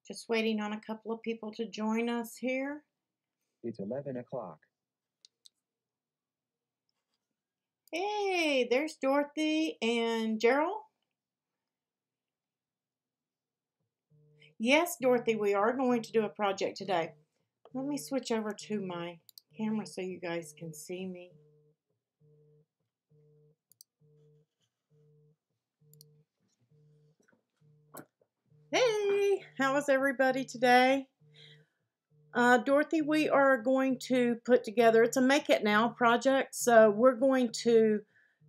Just waiting on a couple of people to join us here. It's 11 o'clock. Hey, there's Dorothy and Gerald. Yes, Dorothy, we are going to do a project today. Let me switch over to my camera so you guys can see me. Hey, how is everybody today? Dorothy, we are going to put together, it's a Make It Now project, so we're going to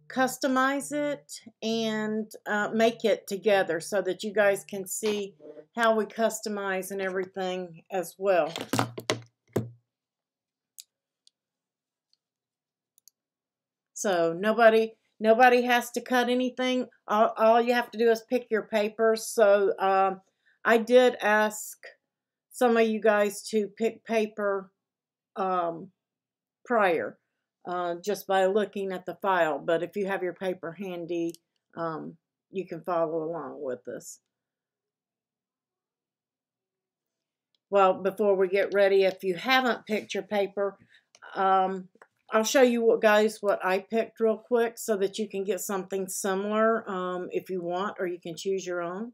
customize it and make it together so that you guys can see how we customize and everything as well. So nobody has to cut anything. All you have to do is pick your papers. So I did ask some of you guys to pick paper prior, just by looking at the file. But if you have your paper handy, you can follow along with this. Well, before we get ready, if you haven't picked your paper, I'll show you what I picked real quick so that you can get something similar if you want, or you can choose your own.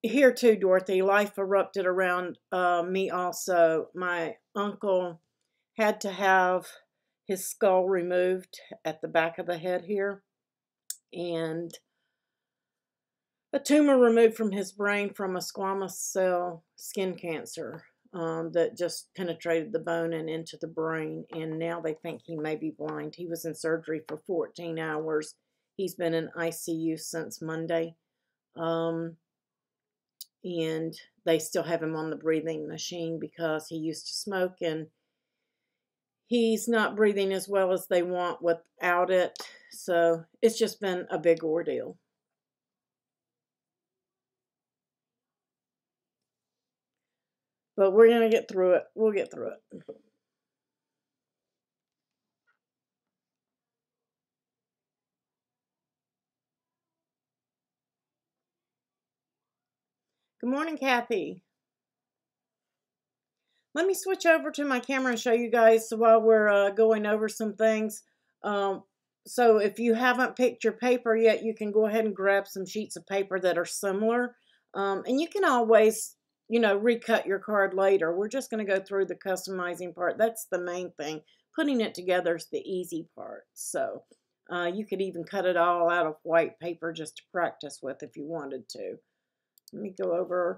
Here too, Dorothy, life erupted around me also. My uncle had to have his skull removed at the back of the head here, and a tumor removed from his brain from a squamous cell skin cancer that just penetrated the bone and into the brain, and now they think he may be blind. He was in surgery for 14 hours. He's been in ICU since Monday. And they still have him on the breathing machine because he used to smoke, and he's not breathing as well as they want without it. So it's just been a big ordeal. But we're going to get through it. We'll get through it. Good morning, Kathy. Let me switch over to my camera and show you guys while we're going over some things. So if you haven't picked your paper yet, you can go ahead and grab some sheets of paper that are similar. And you can always, recut your card later. We're just going to go through the customizing part. That's the main thing. Putting it together is the easy part. So you could even cut it all out of white paper just to practice with if you wanted to. Let me go over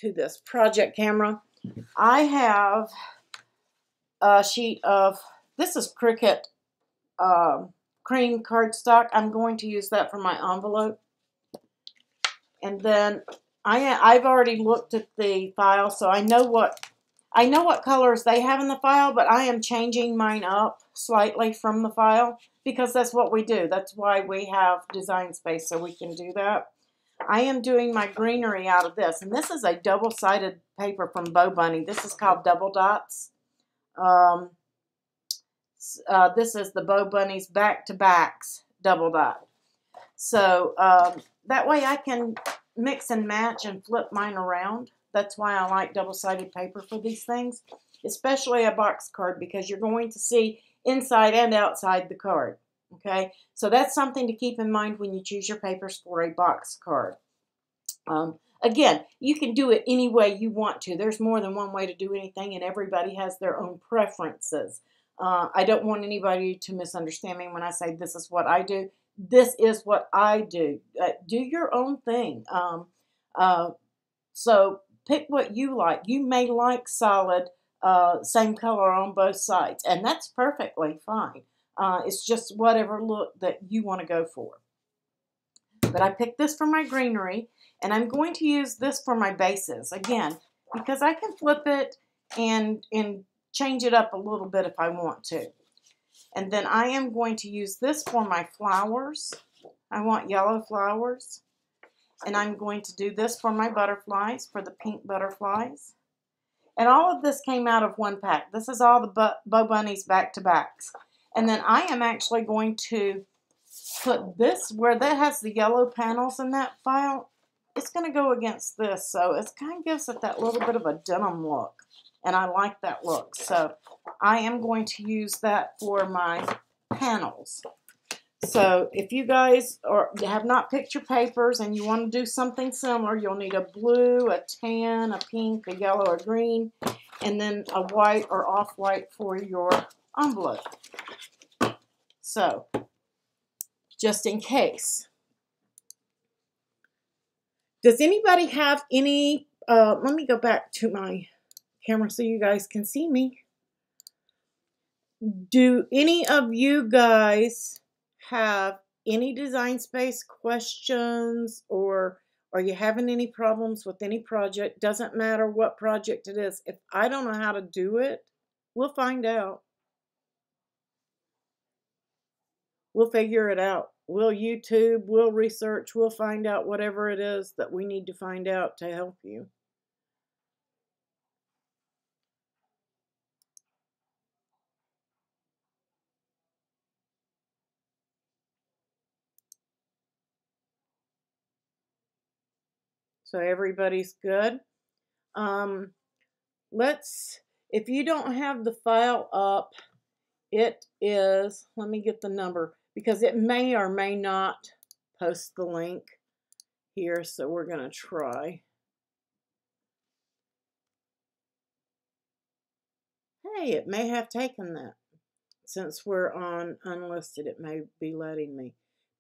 to this project camera. I have a sheet of, this is Cricut cream cardstock. I'm going to use that for my envelope. And then I've already looked at the file, so I know what colors they have in the file, but I am changing mine up slightly from the file because that's what we do. That's why we have design space, so we can do that. I am doing my greenery out of this, and this is a double-sided paper from Bo Bunny. This is called Double Dots. This is the Bo Bunny's back-to-backs double dot. So that way I can mix and match and flip mine around. That's why I like double-sided paper for these things, especially a box card, because you're going to see inside and outside the card. Okay, so that's something to keep in mind when you choose your papers for a box card. Again, you can do it any way you want to. There's more than one way to do anything, and everybody has their own preferences. I don't want anybody to misunderstand me when I say this is what I do. This is what I do. Do your own thing. So pick what you like. You may like solid, same color on both sides, and that's perfectly fine. It's just whatever look that you want to go for. But I picked this for my greenery, and I'm going to use this for my bases, again, because I can flip it and change it up a little bit if I want to. And then I am going to use this for my flowers. I want yellow flowers. And I'm going to do this for my butterflies, for the pink butterflies. And all of this came out of one pack. This is all the Bo Bunny's back-to-backs. And then I am actually going to put this, where that has the yellow panels in that file, it's going to go against this, so it kind of gives it that little bit of a denim look, and I like that look. So I am going to use that for my panels. So if you guys have not picked your papers and you want to do something similar, you'll need a blue, a tan, a pink, a yellow, a green, and then a white or off-white for your envelope. So just in case. Does anybody have any, let me go back to my camera so you guys can see me. Do any of you guys have any Design Space questions, or are you having any problems with any project? Doesn't matter what project it is. If I don't know how to do it, we'll find out. We'll figure it out. We'll YouTube, we'll research, we'll find out whatever it is that we need to find out to help you. So everybody's good. If you don't have the file up, it is, let me get the number, because it may or may not post the link here, so we're going to try. Hey, it may have taken that. Since we're on unlisted, it may be letting me.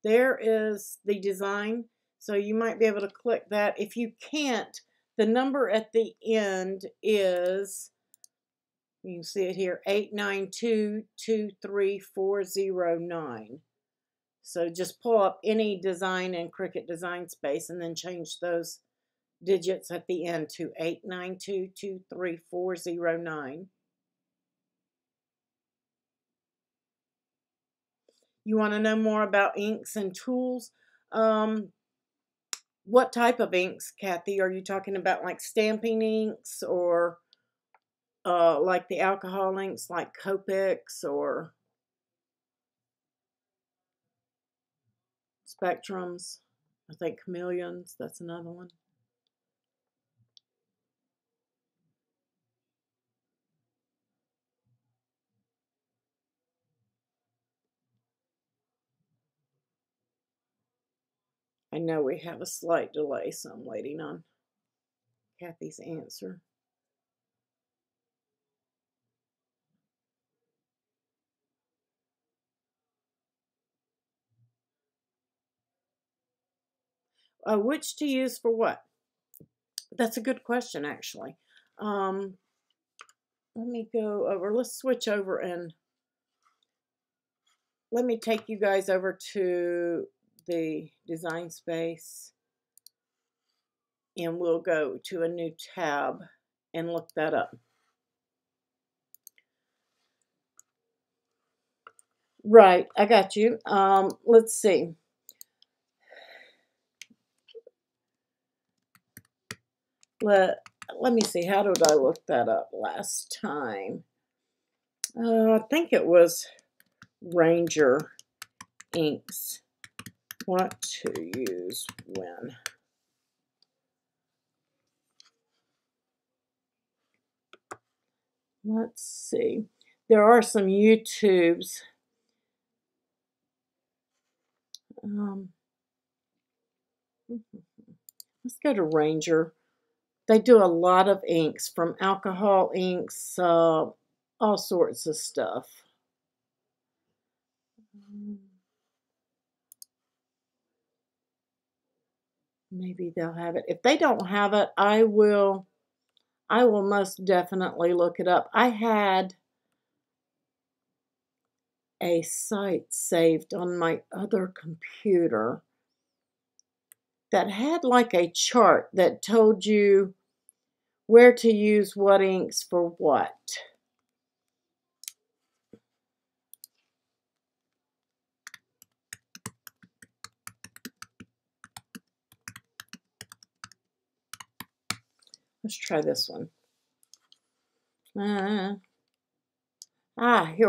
There is the design, so you might be able to click that. If you can't, the number at the end is, you can see it here, 892-23409. So just pull up any design in Cricut Design Space and then change those digits at the end to 892-23409. You want to know more about inks and tools? What type of inks, Kathy? Are you talking about like stamping inks, or like the alcohol inks like Copics or Spectrums? I think Chameleons, that's another one. I know we have a slight delay, so I'm waiting on Kathy's answer. Which to use for what? That's a good question, actually. Let me go over, let's switch over and let me take you guys over to the Design Space, and we'll go to a new tab and look that up. Right, I got you. Let's see. Let me see. How did I look that up last time? I think it was Ranger inks. What to use when. Let's see. There are some YouTubes. Let's go to Ranger. They do a lot of inks, from alcohol inks, all sorts of stuff. Maybe they'll have it. If they don't have it, I will most definitely look it up. I had a site saved on my other computer that had like a chart that told you where to use what inks for what. Let's try this one. Here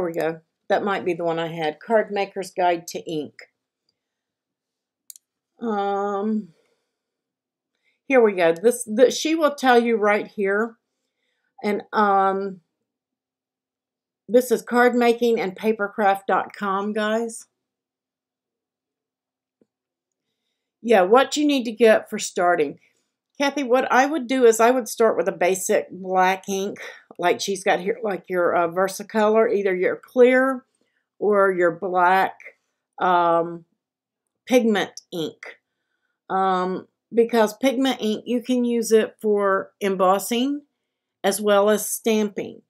we go. That might be the one I had. Card Maker's Guide to Ink. here we go. She will tell you right here. And this is cardmakingandpapercraft.com, guys. Yeah, what you need to get for starting. Kathy, what I would do is I would start with a basic black ink, like she's got here, like your Versacolor, either your clear or your black pigment ink. Because pigment ink, you can use it for embossing as well as stamping.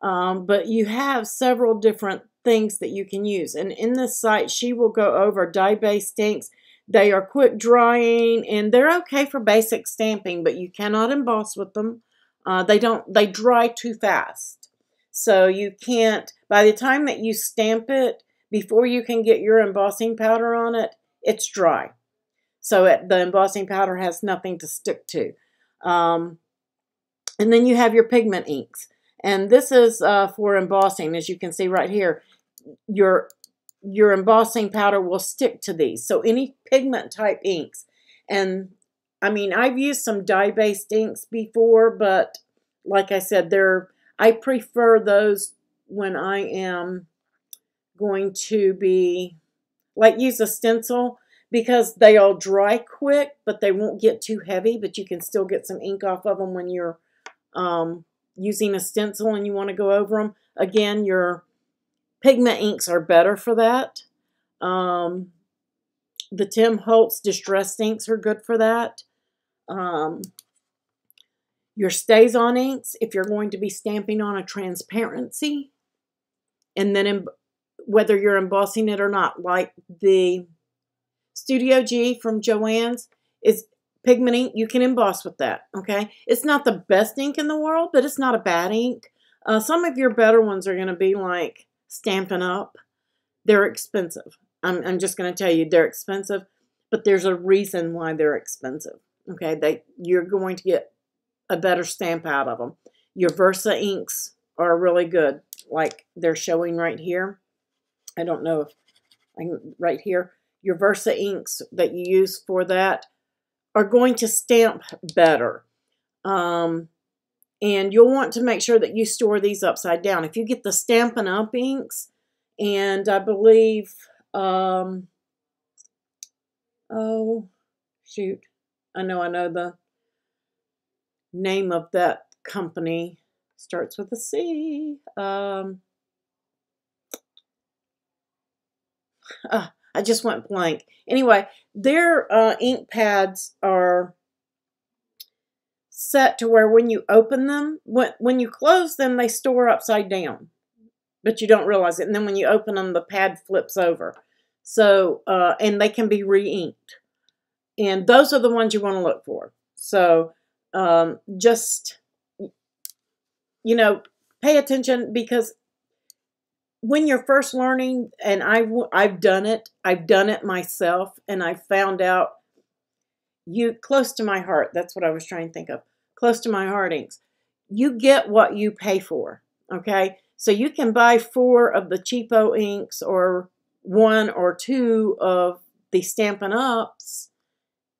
But you have several different things that you can use. And in this site, she will go over dye-based inks. They are quick drying and they're okay for basic stamping, but you cannot emboss with them. They dry too fast. So you can't, by the time that you stamp it, before you can get your embossing powder on it, it's dry. So the embossing powder has nothing to stick to. And then you have your pigment inks. And this is for embossing, as you can see right here. Your embossing powder will stick to these. So any pigment type inks. And I mean, I've used some dye-based inks before, but like I said, I prefer those when I am going to be, like, use a stencil, because they all dry quick, but they won't get too heavy, but you can still get some ink off of them when you're using a stencil and you want to go over them. Again, your pigment inks are better for that. The Tim Holtz distressed inks are good for that. Your StazOn inks, if you're going to be stamping on a transparency, and then whether you're embossing it or not, like the Studio G from Joann's is pigment ink. You can emboss with that, okay? It's not the best ink in the world, but it's not a bad ink. Some of your better ones are going to be like Stampin' Up. They're expensive. I'm just going to tell you they're expensive, but there's a reason why they're expensive, okay? You're going to get a better stamp out of them. Your Versa inks are really good, like they're showing right here. I don't know if I can, right here. Your Versa inks that you use for that are going to stamp better. And you'll want to make sure that you store these upside down. If you get the Stampin' Up inks, and I believe, oh, shoot. I know the name of that company starts with a C. I just went blank. Anyway, their ink pads are set to where when you open them, when you close them, they store upside down, but you don't realize it. And then when you open them, the pad flips over. So, and they can be re-inked. And those are the ones you want to look for. So, just, you know, pay attention, because when you're first learning, and I've done it myself, and I found out, close to my heart, that's what I was trying to think of, close to my heart inks, you get what you pay for, okay? So you can buy 4 of the cheapo inks or 1 or 2 of the Stampin' Ups,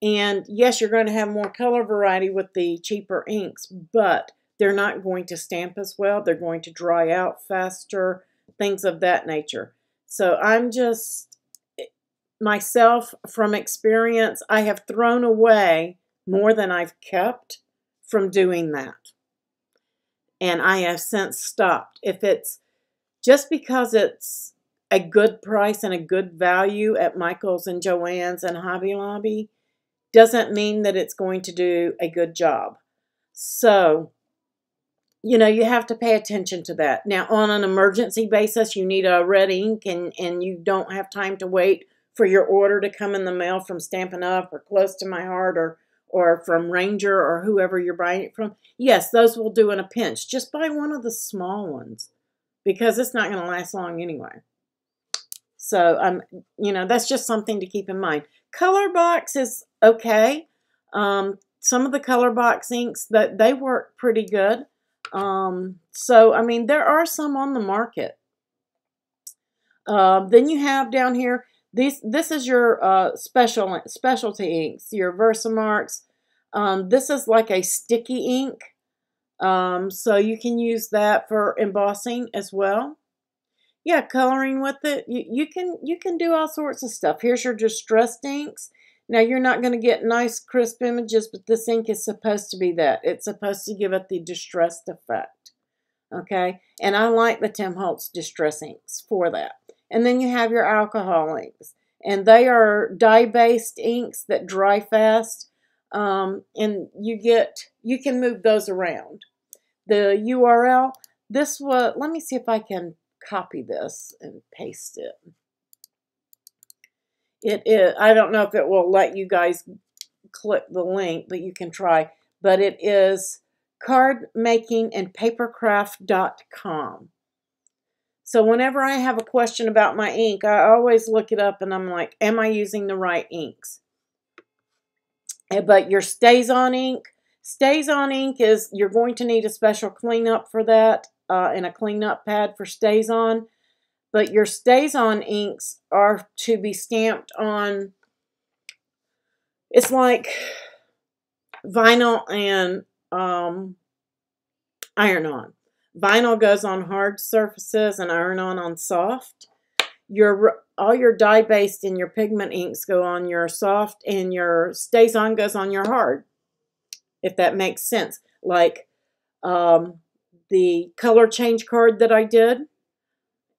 and yes, you're going to have more color variety with the cheaper inks, but they're not going to stamp as well. They're going to dry out faster, things of that nature. So I'm just, myself, from experience, I have thrown away more than I've kept from doing that. And I have since stopped. If it's just because it's a good price and a good value at Michael's and Joann's and Hobby Lobby, doesn't mean that it's going to do a good job. So, you know, you have to pay attention to that. Now, on an emergency basis, you need a red ink, and you don't have time to wait for your order to come in the mail from Stampin' Up or Close to My Heart or from Ranger or whoever you're buying it from. Yes, those will do in a pinch. Just buy one of the small ones, because it's not going to last long anyway. So, you know, that's just something to keep in mind. Color box is okay. Some of the color box inks, that they work pretty good. So, I mean, there are some on the market. Then you have down here, this is your specialty inks, your Versamarks. This is like a sticky ink, so you can use that for embossing as well. Yeah, coloring with it. You can do all sorts of stuff. Here's your distressed inks. Now you're not going to get nice crisp images, but this ink is supposed to be that. It's supposed to give it the distressed effect. Okay, and I like the Tim Holtz distress inks for that. And then you have your alcohol inks, and they are dye-based inks that dry fast, and you can move those around. The URL, this was, let me see if I can copy this and paste it. It is, I don't know if it will let you guys click the link, but you can try. But it is cardmakingandpapercraft.com. So whenever I have a question about my ink, I always look it up and I'm like, am I using the right inks? But your StazOn ink is, you're going to need a special cleanup for that, and a cleanup pad for StazOn. But your StazOn inks are to be stamped on, it's like vinyl and iron-on. Vinyl goes on hard surfaces and iron-on soft. All your dye-based and your pigment inks go on your soft, and your StazOn goes on your hard, if that makes sense. Like the color change card that I did,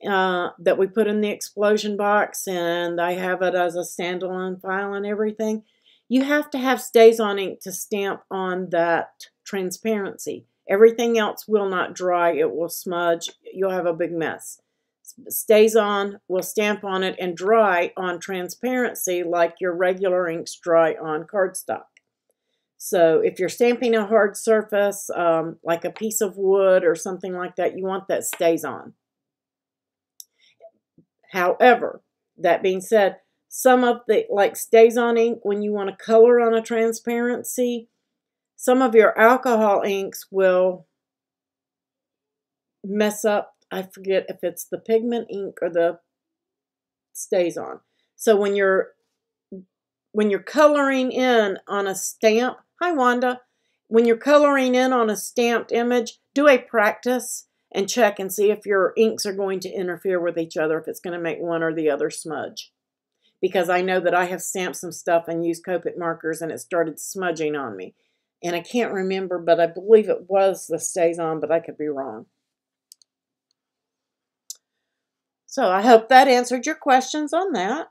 that we put in the explosion box, and I have it as a standalone file and everything. You have to have StazOn ink to stamp on that transparency. Everything else will not dry. It will smudge. You'll have a big mess. StazOn will stamp on it and dry on transparency like your regular inks dry on cardstock. So if you're stamping a hard surface, like a piece of wood or something like that, you want that StazOn. However, that being said, some of the, like StazOn ink, when you want to color on a transparency, some of your alcohol inks will mess up. I forget if it's the pigment ink or the StazOn. So when you're coloring in on a stamp, hi Wanda, when you're coloring in on a stamped image, do a practice and check and see if your inks are going to interfere with each other, if it's going to make one or the other smudge. Because I know that I have stamped some stuff and used Copic markers and it started smudging on me. And I can't remember, but I believe it was the StazOn, but I could be wrong. So I hope that answered your questions on that.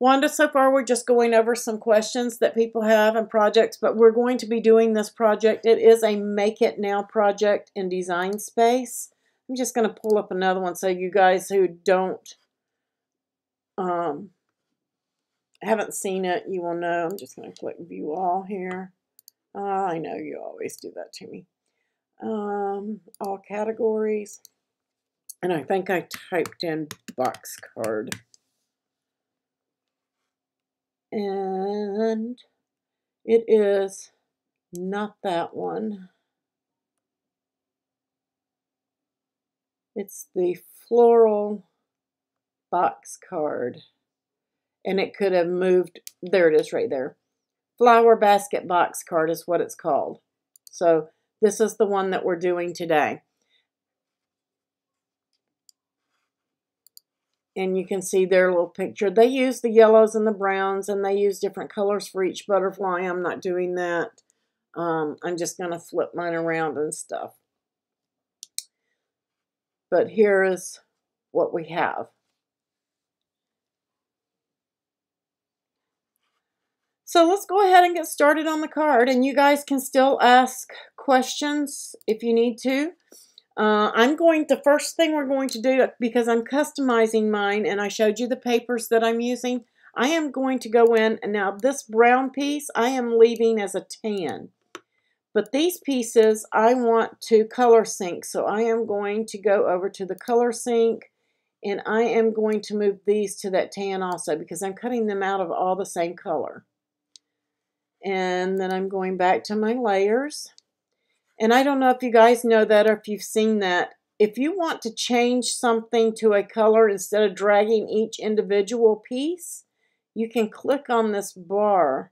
Wanda, so far we're just going over some questions that people have and projects, but we're going to be doing this project. It is a Make It Now project in Design Space. I'm just going to pull up another one so you guys who don't haven't seen it, you will know. I'm just going to click View All here. I know you always do that to me. All categories. And I think I typed in box card. And it is not that one. It's the floral box card. And it could have moved. There it is right there. Flower basket box card is what it's called. So this is the one that we're doing today. And you can see their little picture. They use the yellows and the browns, and they use different colors for each butterfly. I'm not doing that. I'm just going to flip mine around and stuff. But here is what we have. So let's go ahead and get started on the card, and you guys can still ask questions if you need to. The first thing we're going to do, because I'm customizing mine and I showed you the papers that I'm using, I am going to go in, and now this brown piece I am leaving as a tan. But these pieces I want to color sync, so I am going to go over to the color sync, and I am going to move these to that tan also, because I'm cutting them out of all the same color. And then I'm going back to my layers. And I don't know if you guys know that or if you've seen that. If you want to change something to a color instead of dragging each individual piece, you can click on this bar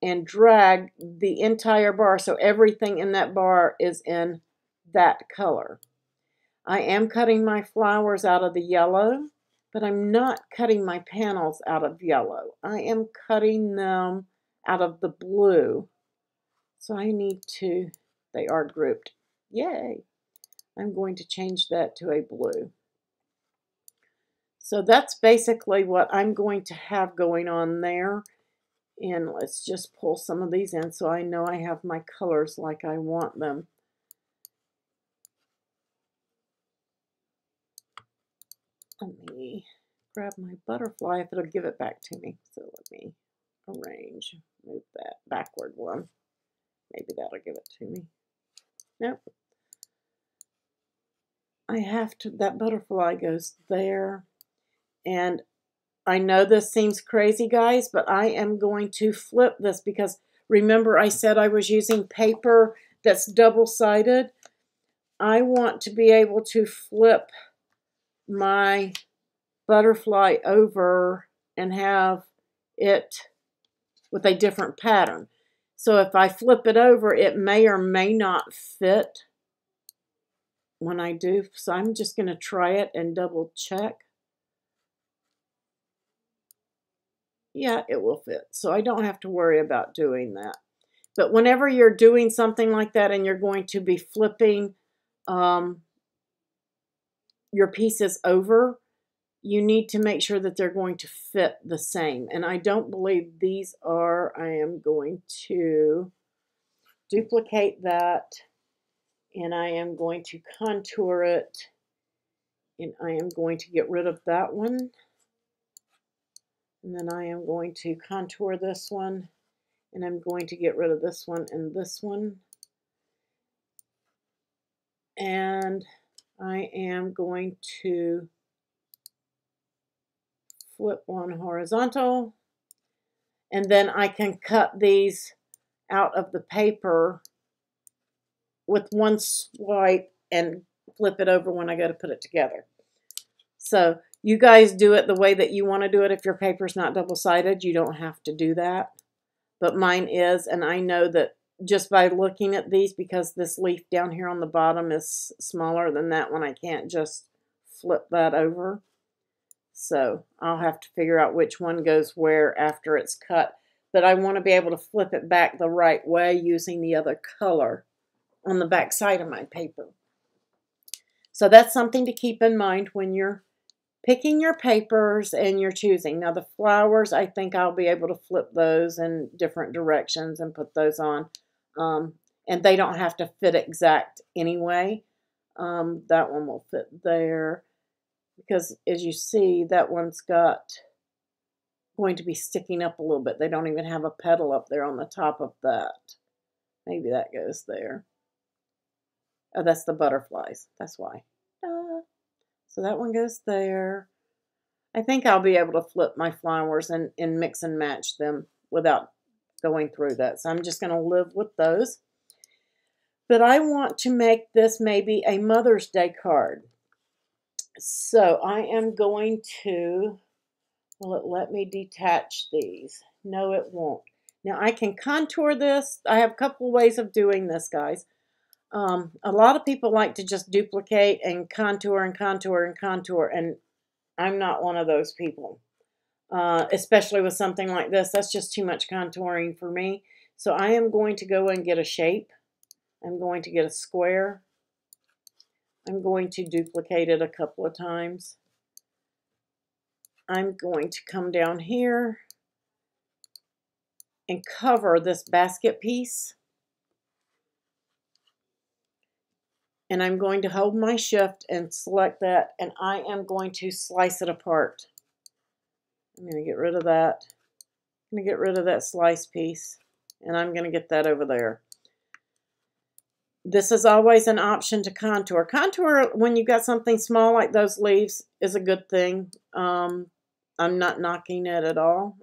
and drag the entire bar so everything in that bar is in that color. I am cutting my flowers out of the yellow, but I'm not cutting my panels out of yellow. I am cutting them out of the blue. So I need to, they are grouped. Yay! I'm going to change that to a blue. So that's basically what I'm going to have going on there. And let's just pull some of these in so I know I have my colors like I want them. Let me grab my butterfly if it'll give it back to me. So let me arrange, move that backward one. Maybe that'll give it to me. Nope. I have to, that butterfly goes there. And I know this seems crazy, guys, but I am going to flip this because remember I said I was using paper that's double-sided. I want to be able to flip my butterfly over and have it with a different pattern. So if I flip it over, it may or may not fit when I do. So I'm just going to try it and double check. Yeah, it will fit. So I don't have to worry about doing that. But whenever you're doing something like that and you're going to be flipping your pieces over, you need to make sure that they're going to fit the same. And I don't believe these are. I am going to duplicate that and I am going to contour it and I am going to get rid of that one. And then I am going to contour this one and I'm going to get rid of this one and this one. And I am going to flip one horizontal. And then I can cut these out of the paper with one swipe and flip it over when I go to put it together. So you guys do it the way that you want to do it. If your paper's not double-sided, you don't have to do that. But mine is, and I know that just by looking at these, because this leaf down here on the bottom is smaller than that one, I can't just flip that over. So I'll have to figure out which one goes where after it's cut. But I want to be able to flip it back the right way using the other color on the back side of my paper. So that's something to keep in mind when you're picking your papers and you're choosing. Now the flowers, I think I'll be able to flip those in different directions and put those on. And they don't have to fit exact anyway. That one will fit there. Because as you see, that one's going to be sticking up a little bit. They don't even have a petal up there on the top of that. Maybe that goes there. Oh, that's the butterflies. That's why. So that one goes there. I think I'll be able to flip my flowers and mix and match them without going through that. So I'm just going to live with those. But I want to make this maybe a Mother's Day card. So I am going to, will it let me detach these? No, it won't. Now I can contour this. I have a couple ways of doing this, guys. A lot of people like to just duplicate and contour and contour and contour, and I'm not one of those people. Especially with something like this, that's just too much contouring for me. So I am going to go and get a shape. I'm going to get a square. I'm going to duplicate it a couple of times. I'm going to come down here and cover this basket piece. And I'm going to hold my shift and select that, and I am going to slice it apart. I'm going to get rid of that. I'm going to get rid of that slice piece, and I'm going to get that over there. This is always an option to contour. Contour, when you've got something small like those leaves, is a good thing. I'm not knocking it at all.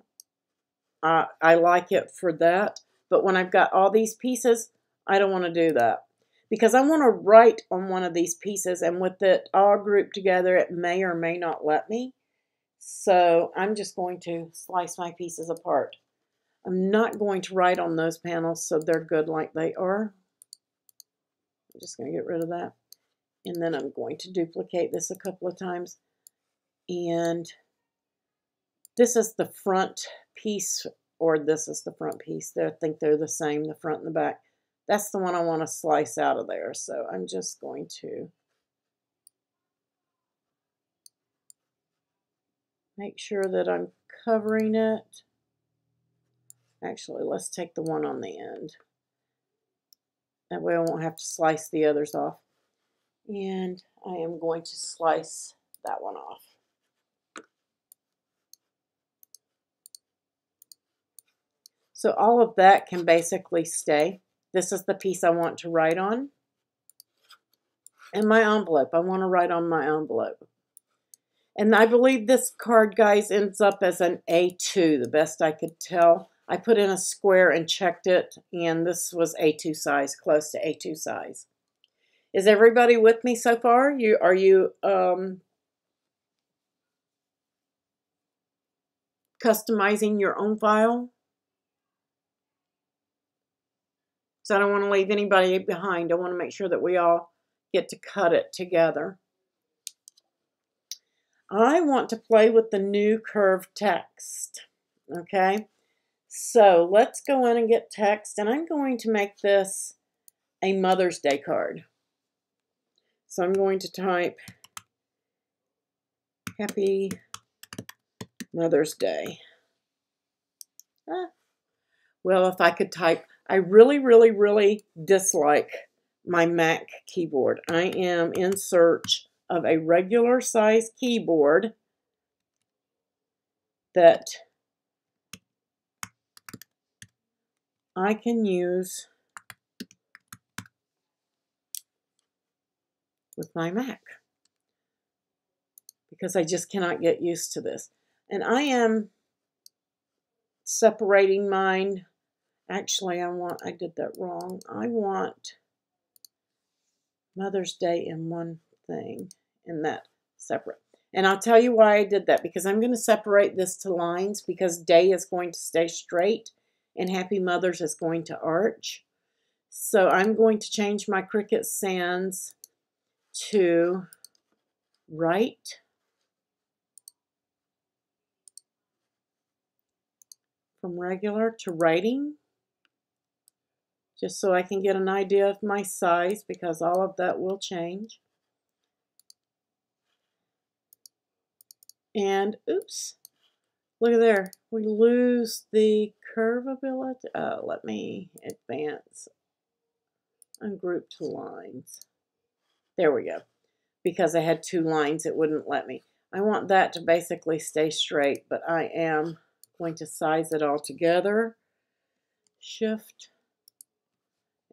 I like it for that. But when I've got all these pieces, I don't want to do that. Because I want to write on one of these pieces, and with it all grouped together, it may or may not let me. So I'm just going to slice my pieces apart. I'm not going to write on those panels, so they're good like they are. I'm just going to get rid of that. And then I'm going to duplicate this a couple of times. And this is the front piece, or this is the front piece. I think they're the same, the front and the back. That's the one I want to slice out of there. So I'm just going to make sure that I'm covering it. Actually, let's take the one on the end. That way I won't have to slice the others off. And I am going to slice that one off. So all of that can basically stay. This is the piece I want to write on. And my envelope. I want to write on my envelope. And I believe this card, guys, ends up as an A2, the best I could tell. I put in a square and checked it, and this was A2 size, close to A2 size. Is everybody with me so far? Are you customizing your own file? So I don't want to leave anybody behind. I want to make sure that we all get to cut it together. I want to play with the new curved text. Okay, so let's go in and get text, and I'm going to make this a Mother's Day card. So I'm going to type Happy Mother's Day. Well, if I could type, I really, really, really dislike my Mac keyboard. I am in search of a regular size keyboard that I can use with my Mac, because I just cannot get used to this. And I am separating mine. Actually, I did that wrong. I want Mother's Day in one thing, and that separate. And I'll tell you why I did that, because I'm going to separate this to lines, because Day is going to stay straight and Happy Mother's is going to arch. So I'm going to change my Cricut Sans to right. From regular to writing, just so I can get an idea of my size, because all of that will change. And oops, look at there, we lose the curvability. Let me advance, ungroup to lines. There we go. Because I had two lines, it wouldn't let me. I want that to basically stay straight, but I am going to size it all together. Shift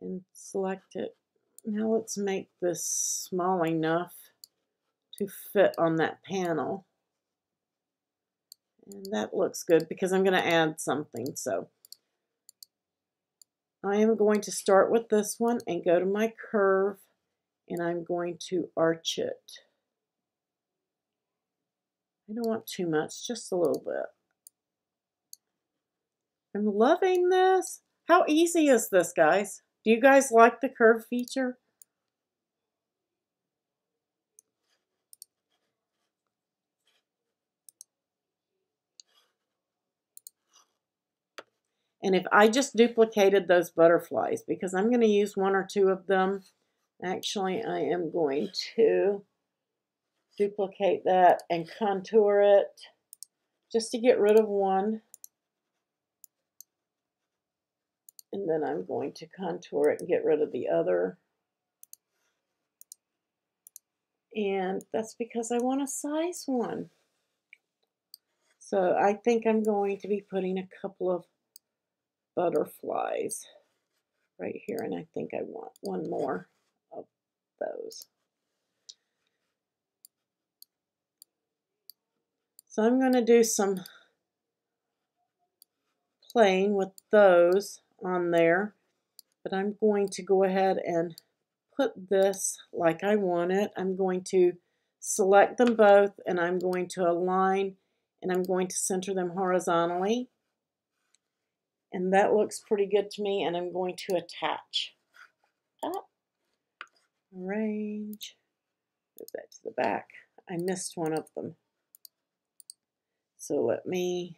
and select it. Now let's make this small enough to fit on that panel. And that looks good, because I'm going to add something. So I am going to start with this one and go to my curve, and I'm going to arch it. I don't want too much, just a little bit. I'm loving this. How easy is this, guys? Do you guys like the curve feature? And if I just duplicated those butterflies, because I'm going to use one or two of them, actually I am going to duplicate that and contour it just to get rid of one. And then I'm going to contour it and get rid of the other. And that's because I want a size one. So I think I'm going to be putting a couple of butterflies right here, and I think I want one more of those. So I'm going to do some playing with those on there, but I'm going to go ahead and put this like I want it. I'm going to select them both, and I'm going to align, and I'm going to center them horizontally. And that looks pretty good to me, and I'm going to attach. Arrange. Move that to the back. I missed one of them. So let me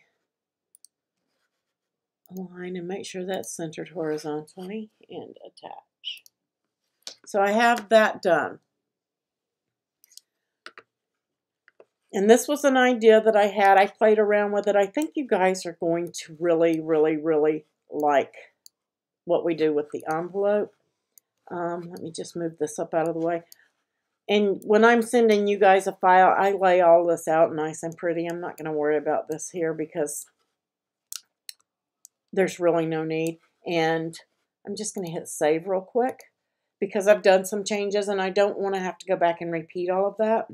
align and make sure that's centered horizontally and attach. So I have that done. And this was an idea that I had. I played around with it. I think you guys are going to really, really, really like what we do with the envelope. Let me just move this up out of the way. And when I'm sending you guys a file, I lay all this out nice and pretty. I'm not going to worry about this here because there's really no need. And I'm just going to hit save real quick because I've done some changes and I don't want to have to go back and repeat all of that.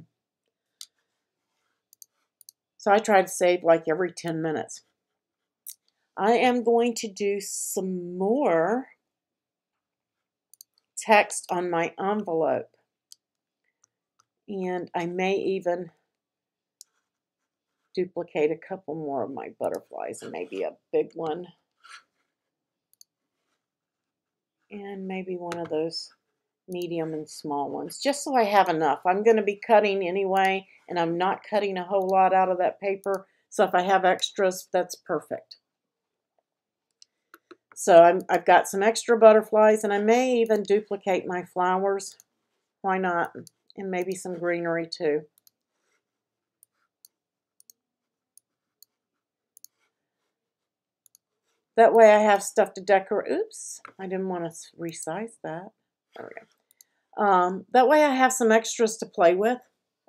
So I try to save like every 10 minutes. I am going to do some more text on my envelope. And I may even duplicate a couple more of my butterflies and maybe a big one. And maybe one of those medium and small ones, just so I have enough. I'm going to be cutting anyway, and I'm not cutting a whole lot out of that paper. So if I have extras, that's perfect. So I've got some extra butterflies, and I may even duplicate my flowers. Why not? And maybe some greenery too. That way I have stuff to decorate. Oops, I didn't want to resize that. There we go. That way I have some extras to play with.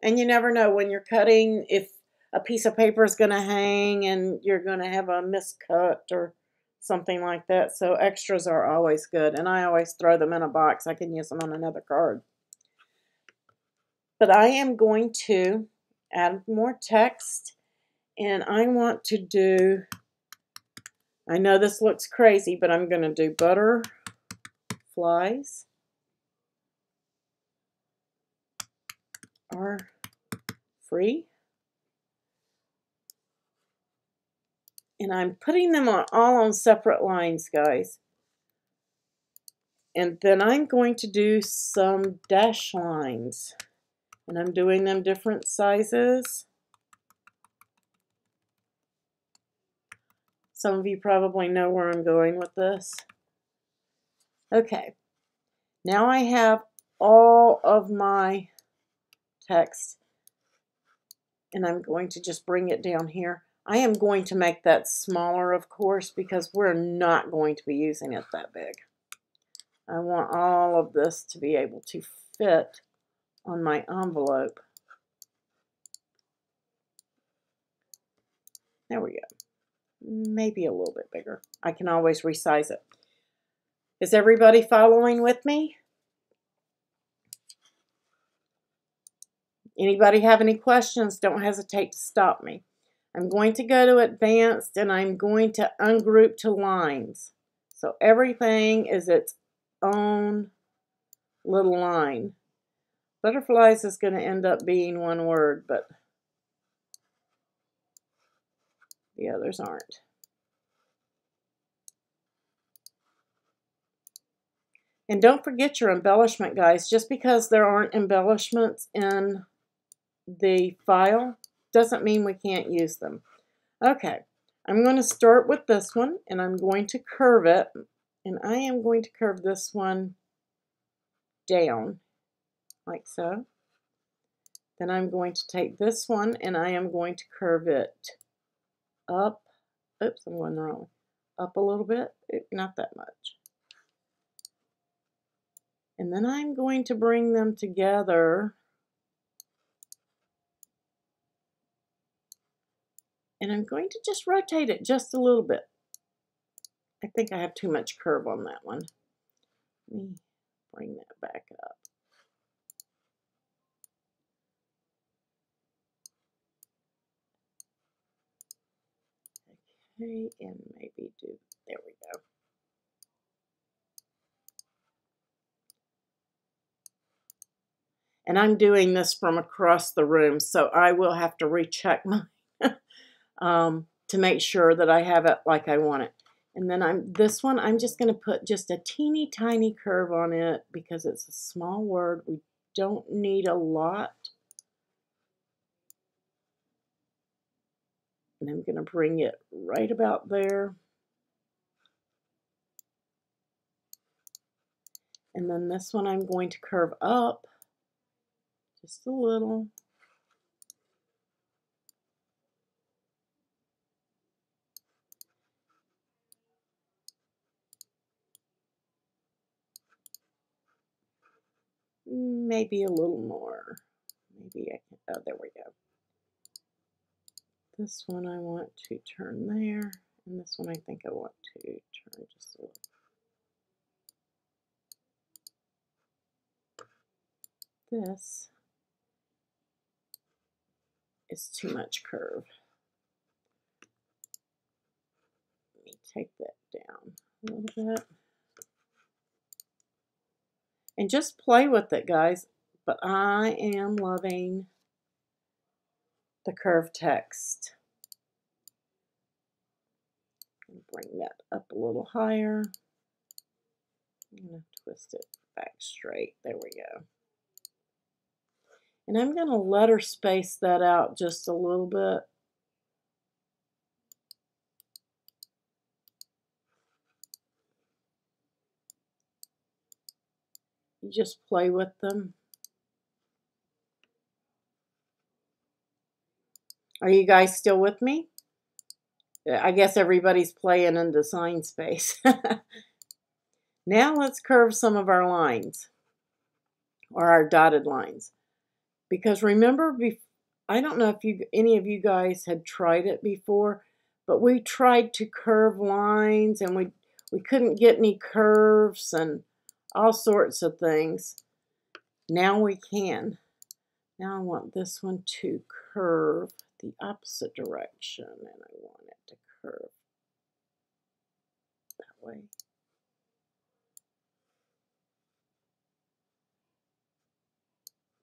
And you never know when you're cutting if a piece of paper is going to hang and you're going to have a miscut or something like that. So extras are always good. And I always throw them in a box. I can use them on another card. But I am going to add more text, and I want to do, I know this looks crazy, but I'm going to do butterflies are free. And I'm putting them all on separate lines, guys. And then I'm going to do some dash lines. And I'm doing them different sizes. Some of you probably know where I'm going with this. Okay. Now I have all of my text. And I'm going to just bring it down here. I am going to make that smaller, of course, because we're not going to be using it that big. I want all of this to be able to fit on my envelope. There we go. Maybe a little bit bigger. I can always resize it. Is everybody following with me? Anybody have any questions? Don't hesitate to stop me. I'm going to go to advanced and I'm going to ungroup to lines. So everything is its own little line. Butterflies is going to end up being one word, but the others aren't. And don't forget your embellishment, guys. Just because there aren't embellishments in the file doesn't mean we can't use them. Okay, I'm going to start with this one, and I'm going to curve it. And I am going to curve this one down, like so. Then I'm going to take this one, and I am going to curve it up. Oops, I'm going wrong. Up a little bit, not that much. And then I'm going to bring them together. And I'm going to just rotate it just a little bit. I think I have too much curve on that one. Let me bring that back up. Okay, and maybe do, there we go. And I'm doing this from across the room, so I will have to recheck mine to make sure that I have it like I want it. And then this one, I'm just going to put just a teeny tiny curve on it because it's a small word. We don't need a lot. And I'm going to bring it right about there. And then this one I'm going to curve up just a little. Maybe a little more. Maybe I can, oh, there we go. This one I want to turn there, and this one I think I want to turn just a little. This is too much curve. Let me take that down a little bit. And just play with it, guys. But I am loving the curved text. Bring that up a little higher. I'm going to twist it back straight. There we go. And I'm going to letter space that out just a little bit. You just play with them. Are you guys still with me? I guess everybody's playing in the sign space. Now let's curve some of our lines, or our dotted lines. Because remember, I don't know if any of you guys had tried it before, but we tried to curve lines and we couldn't get any curves and all sorts of things. Now we can. Now I want this one to curve the opposite direction, and I want it to curve that way.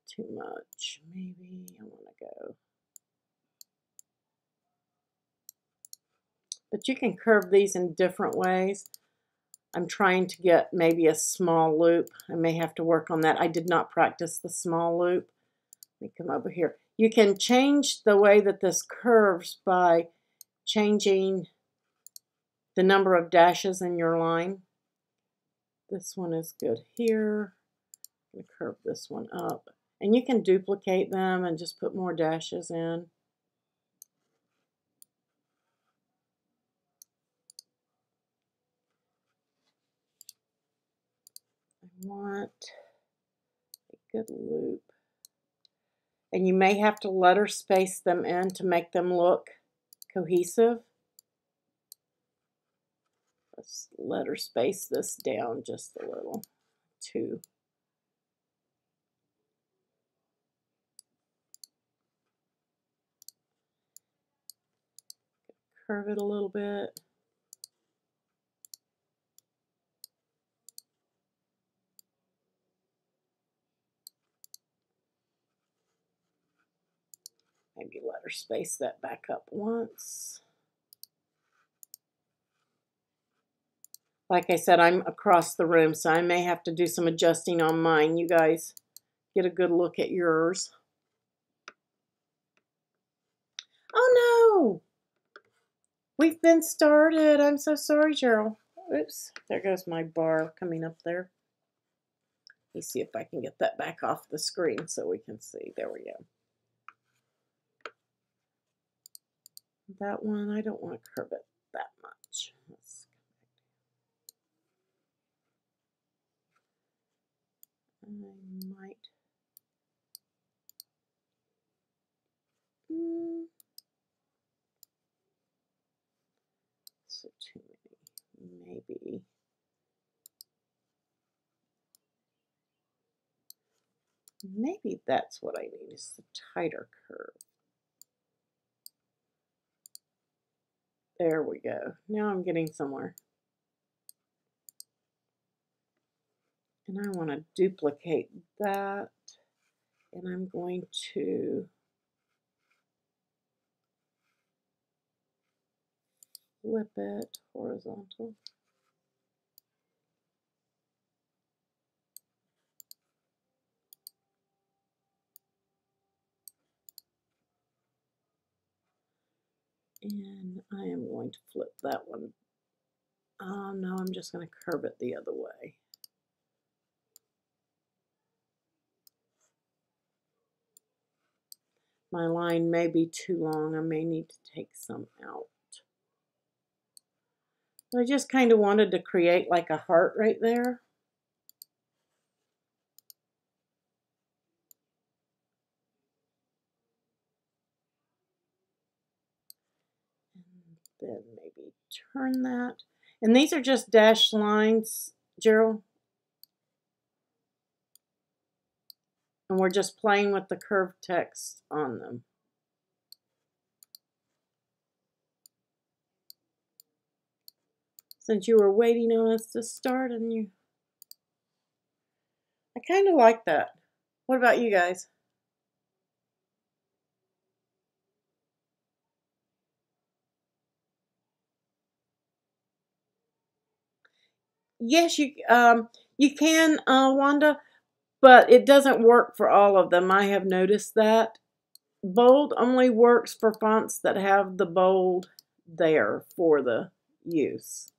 Too much. Maybe I want to go. But you can curve these in different ways. I'm trying to get maybe a small loop. I may have to work on that. I did not practice the small loop. Let me come over here. You can change the way that this curves by changing the number of dashes in your line. This one is good here. I'm going to curve this one up. And you can duplicate them and just put more dashes in. I want a good loop. And you may have to letter space them in to make them look cohesive. Let's letter space this down just a little, too. Curve it a little bit. Maybe letter space that back up once. Like I said, I'm across the room, so I may have to do some adjusting on mine. You guys get a good look at yours. Oh no! We've been started. I'm so sorry, Gerald. Oops, there goes my bar coming up there. Let me see if I can get that back off the screen so we can see. There we go. That one, I don't want to curve it that much. I might. So too many. Maybe that's what I need, is the tighter curve. There we go. Now I'm getting somewhere. And I want to duplicate that. And I'm going to flip it horizontal. And I am going to flip that one. Oh no, I'm just going to curve it the other way. My line may be too long. I may need to take some out. I just kind of wanted to create like a heart right there. And then maybe turn that. And these are just dashed lines, Gerald. And we're just playing with the curved text on them. Since you were waiting on us to start, and I kind of like that. What about you guys? Yes, you can, Wanda, but it doesn't work for all of them. I have noticed that. Bold only works for fonts that have the bold there for the use.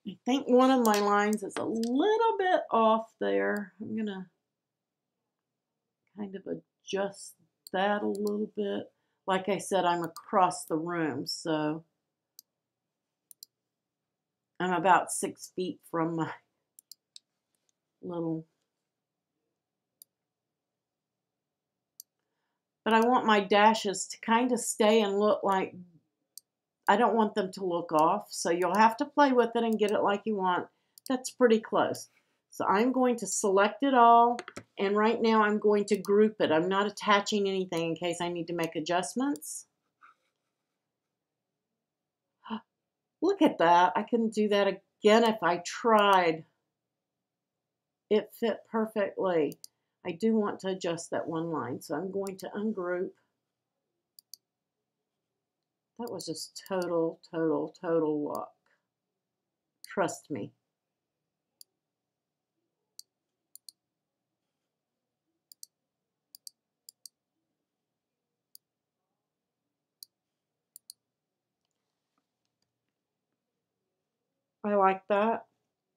I think one of my lines is a little bit off there. I'm going to kind of adjust that a little bit. Like I said, I'm across the room, so I'm about 6 feet from my little... But I want my dashes to kind of stay and look like... I don't want them to look off, so you'll have to play with it and get it like you want. That's pretty close. So I'm going to select it all, and right now I'm going to group it. I'm not attaching anything in case I need to make adjustments. Look at that. I couldn't do that again if I tried. It fit perfectly. I do want to adjust that one line, so I'm going to ungroup. That was just total luck. Trust me. I like that.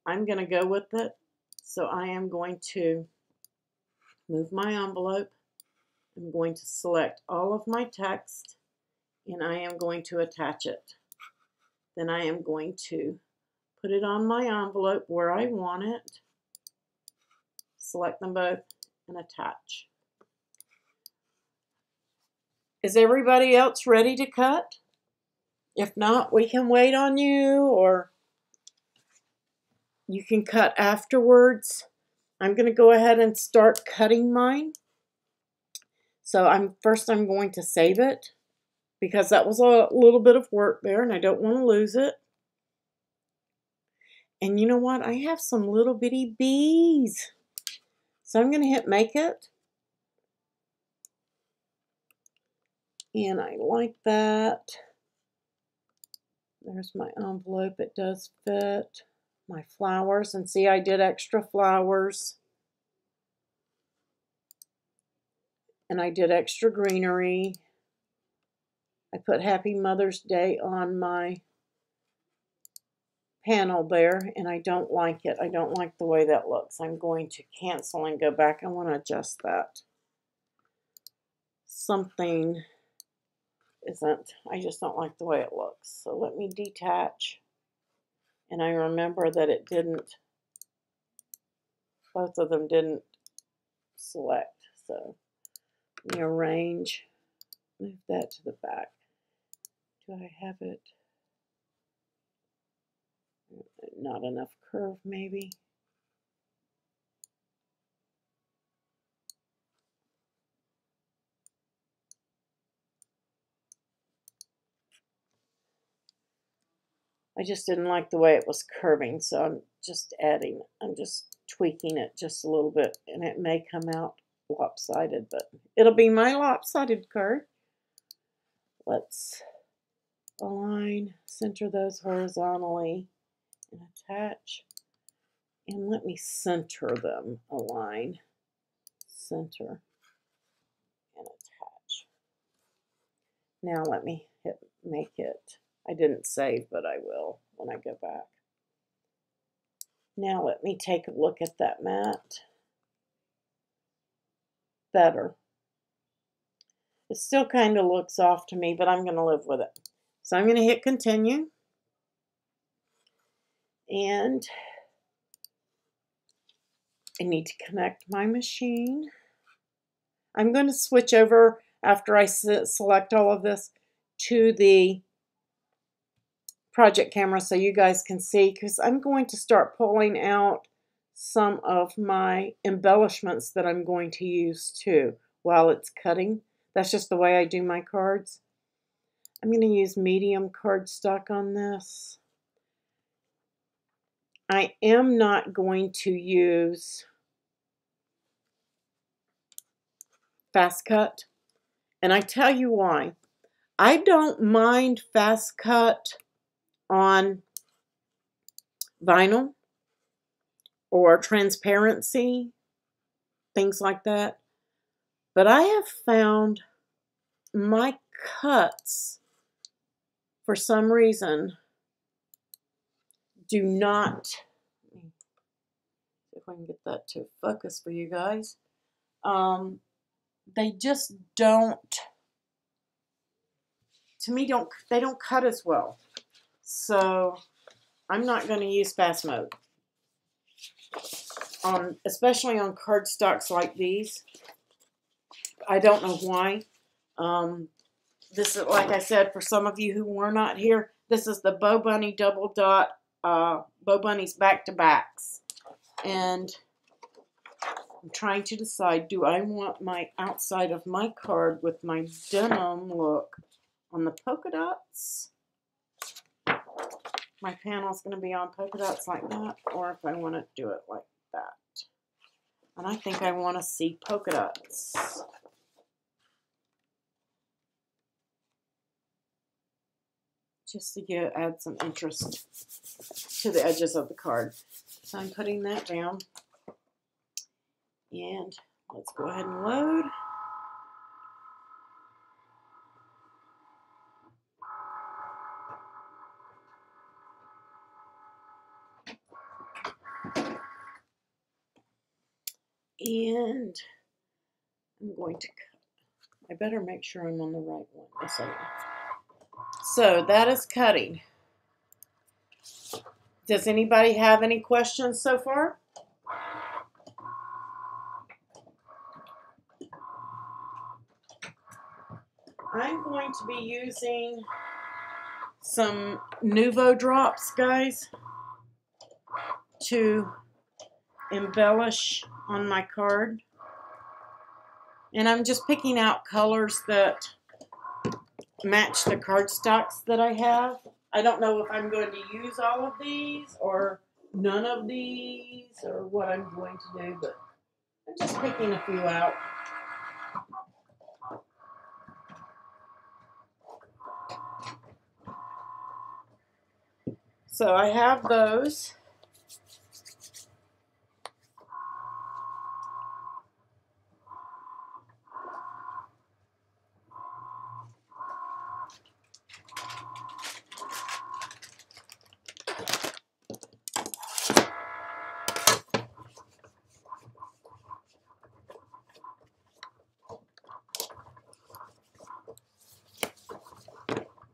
I'm going to go with it. So I am going to move my envelope. I'm going to select all of my text, and I am going to attach it. Then I am going to put it on my envelope where I want it, select them both, and attach. Is everybody else ready to cut? If not, we can wait on you, or you can cut afterwards. I'm going to go ahead and start cutting mine. So I'm going to save it, because that was a little bit of work there and I don't want to lose it. And you know what? I have some little bitty bees. So I'm going to hit make it. And I like that. There's my envelope. It does fit. My flowers. And see, I did extra flowers. And I did extra greenery. I put Happy Mother's Day on my panel there, and I don't like it. I don't like the way that looks. I'm going to cancel and go back. I want to adjust that. Something isn't. I just don't like the way it looks. So let me detach. And I remember that it didn't, both of them didn't select. So let me arrange, move that to the back. Do I have it? Not enough curve, maybe. I just didn't like the way it was curving, so I'm just tweaking it just a little bit, and it may come out lopsided, but it'll be my lopsided card. Let's align, center those horizontally, and attach. And let me center them, align, center, and attach. Now let me make it. I didn't save, but I will when I go back. Now let me take a look at that mat. Better. It still kind of looks off to me, but I'm going to live with it. So I'm going to hit continue. And I need to connect my machine. I'm going to switch over after I select all of this to the project camera so you guys can see, because I'm going to start pulling out some of my embellishments that I'm going to use too while it's cutting. That's just the way I do my cards. I'm going to use medium cardstock on this. I am not going to use fast cut, and I tell you why. I don't mind fast cut on vinyl or transparency, things like that. But I have found my cuts, for some reason, do not, let me see if I can get that to focus for you guys. They just don't, to me, they don't cut as well. So I'm not going to use fast mode, especially on cardstocks like these. I don't know why. This is, like I said, for some of you who were not here, this is the Bo Bunny Double Dot Bo Bunny's back-to-backs. And I'm trying to decide, do I want my outside of my card with my denim look on the polka dots? My panel's going to be on polka dots like that, or if I want to do it like that. And I think I want to see polka dots. Just to add some interest to the edges of the card. So I'm putting that down. And let's go ahead and load. And I'm going to cut. I better make sure I'm on the right one. Yes, I am. So that is cutting. Does anybody have any questions so far? I'm going to be using some Nuvo drops, guys, to embellish on my card. And I'm just picking out colors that match the cardstocks that I have. I don't know if I'm going to use all of these or none of these or what I'm going to do, but I'm just picking a few out. So I have those.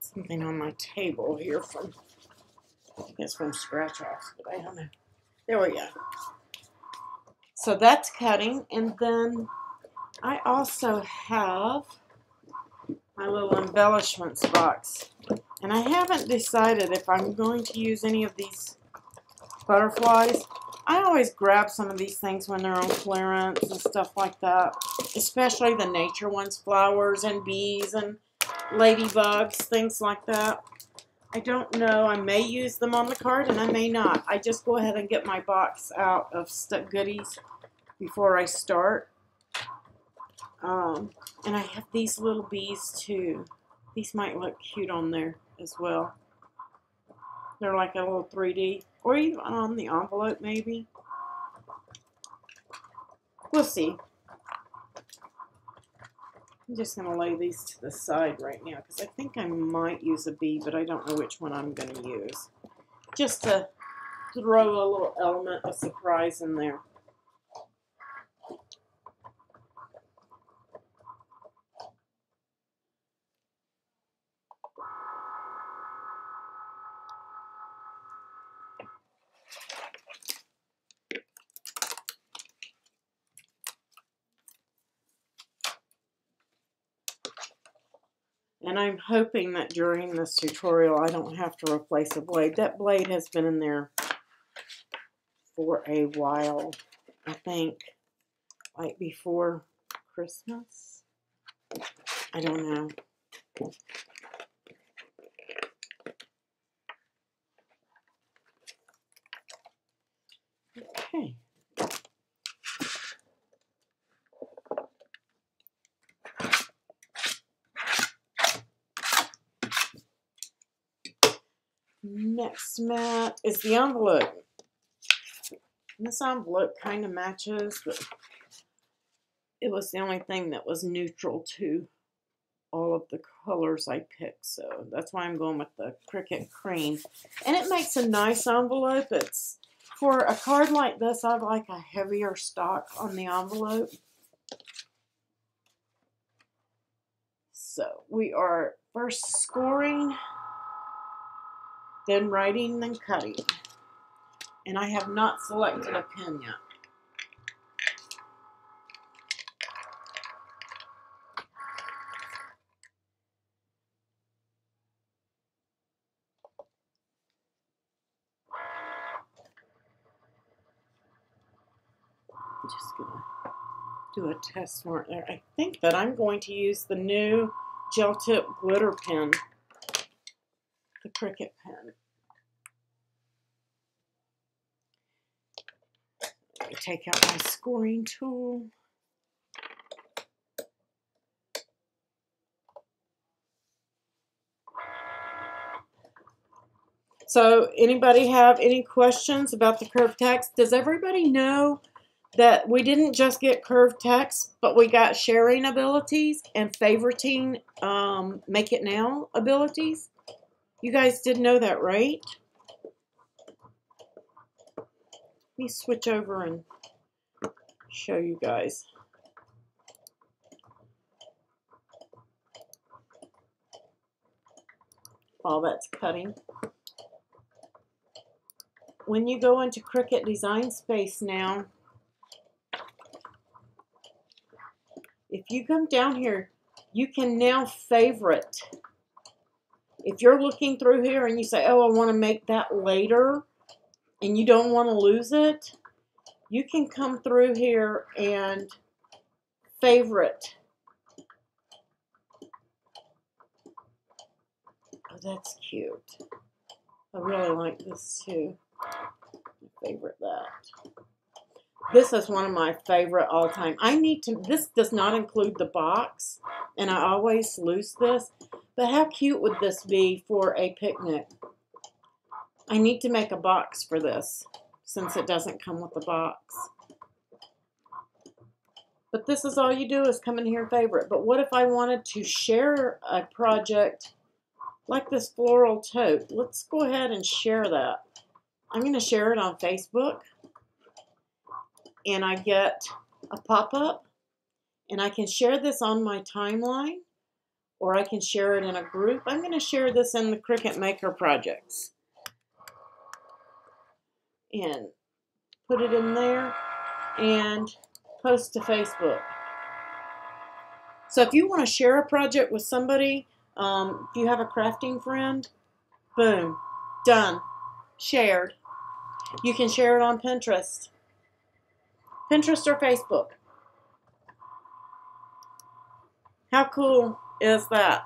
Something on my table here from, I guess from scratch offs, but I don't know. There we go. So that's cutting, and then I also have my little embellishments box, and I haven't decided if I'm going to use any of these butterflies. I always grab some of these things when they're on clearance and stuff like that, especially the nature ones, flowers and bees and ladybugs, things like that. I don't know. I may use them on the card and I may not. I just go ahead and get my box out of goodies before I start. And I have these little bees too. These might look cute on there as well. They're like a little 3D, or even on the envelope maybe. We'll see. I'm just going to lay these to the side right now because I think I might use a bee, but I don't know which one I'm going to use. Just to throw a little element of surprise in there. And I'm hoping that during this tutorial I don't have to replace a blade. That blade has been in there for a while. I think like before Christmas. I don't know. Okay. Next mat is the envelope. And this envelope kind of matches, but it was the only thing that was neutral to all of the colors I picked. So that's why I'm going with the Cricut Cream. And it makes a nice envelope. It's for a card like this, I like a heavier stock on the envelope. So we are first scoring, then writing, then cutting. And I have not selected a pen yet. I'm just gonna do a test mark there. I think that I'm going to use the new gel tip glitter pen, the Cricut pen. Let me take out my scoring tool. So anybody have any questions about the curved text? Does everybody know that we didn't just get curved text, but we got sharing abilities and favoriting make it now abilities? You guys did know that, right? Let me switch over and show you guys. While that's cutting. When you go into Cricut Design Space now, if you come down here, you can now favorite. If you're looking through here and you say, oh, I want to make that later, and you don't want to lose it, you can come through here and favorite. Oh, that's cute. I really like this too. Favorite that. This is one of my favorite all time. This does not include the box, and I always lose this, but how cute would this be for a picnic? I need to make a box for this, since it doesn't come with a box. But this is all you do is come in here and favorite. But what if I wanted to share a project like this floral tote? Let's go ahead and share that. I'm going to share it on Facebook. And I get a pop-up. And I can share this on my timeline. Or I can share it in a group. I'm going to share this in the Cricut Maker projects. And put it in there. And post to Facebook. So if you want to share a project with somebody, if you have a crafting friend, boom, done, shared. You can share it on Pinterest. Pinterest or Facebook. How cool is that?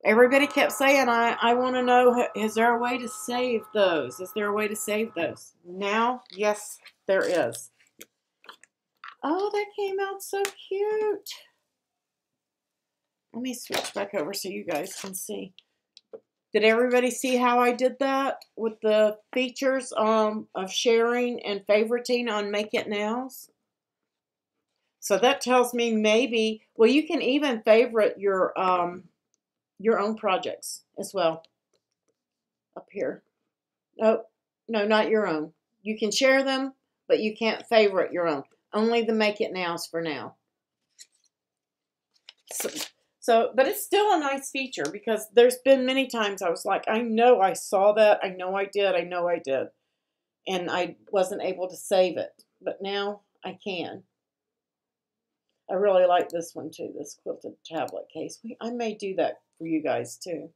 everybody kept saying, I want to know, is there a way to save those? Is there a way to save those? Now, yes, there is. Oh, that came out so cute. Let me switch back over so you guys can see. Did everybody see how I did that with the features of sharing and favoriting on Make It Nows? So that tells me maybe, well, you can even favorite your own projects as well. Up here. No, no, not your own. You can share them, but you can't favorite your own. Only the Make It Nows for now. But it's still a nice feature because there's been many times I was like, I know I saw that. I know I did. I know I did. And I wasn't able to save it. But now I can. I really like this one too, this quilted tablet case. I may do that for you guys too.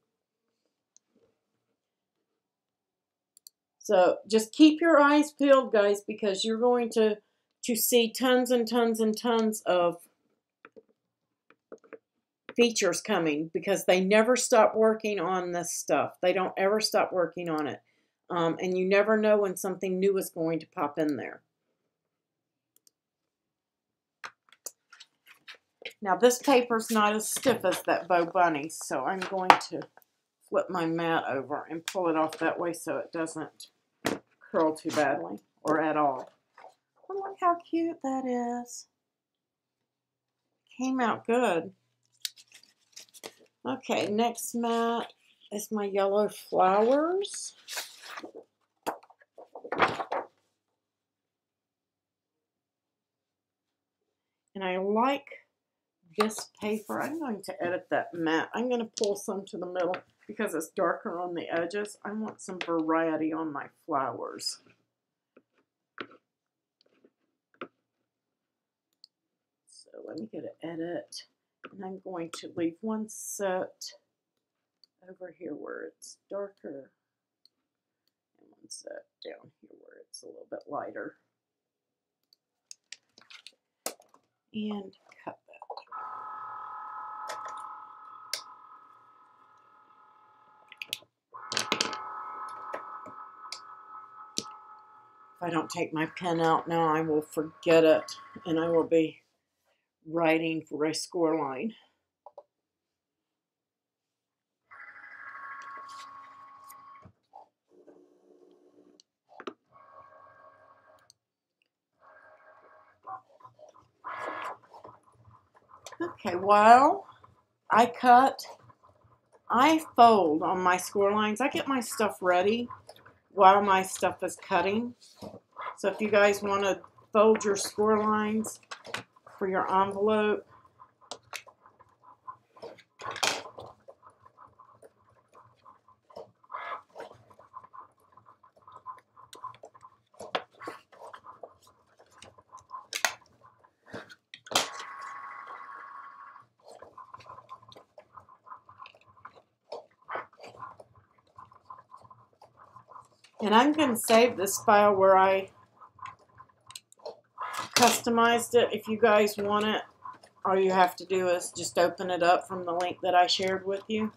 So just keep your eyes peeled, guys, because you're going to see tons and tons and tons of features coming because they never stop working on this stuff. They don't ever stop working on it. And you never know when something new is going to pop in there. Now this paper's not as stiff as that Bow Bunny, so I'm going to flip my mat over and pull it off that way so it doesn't curl too badly or at all. Oh, look how cute that is. Came out good. Okay, next mat is my yellow flowers. And I like this paper. I'm going to edit that mat. I'm going to pull some to the middle because it's darker on the edges. I want some variety on my flowers. So let me get an edit. And I'm going to leave one set over here where it's darker. And one set down here where it's a little bit lighter. And cut that. If I don't take my pen out now, I will forget it, and I will be writing for a score line. Okay, while I cut, I fold on my score lines. I get my stuff ready while my stuff is cutting. So if you guys want to fold your score lines for your envelope, and I'm going to save this file where I customized it. If you guys want it, all you have to do is just open it up from the link that I shared with you.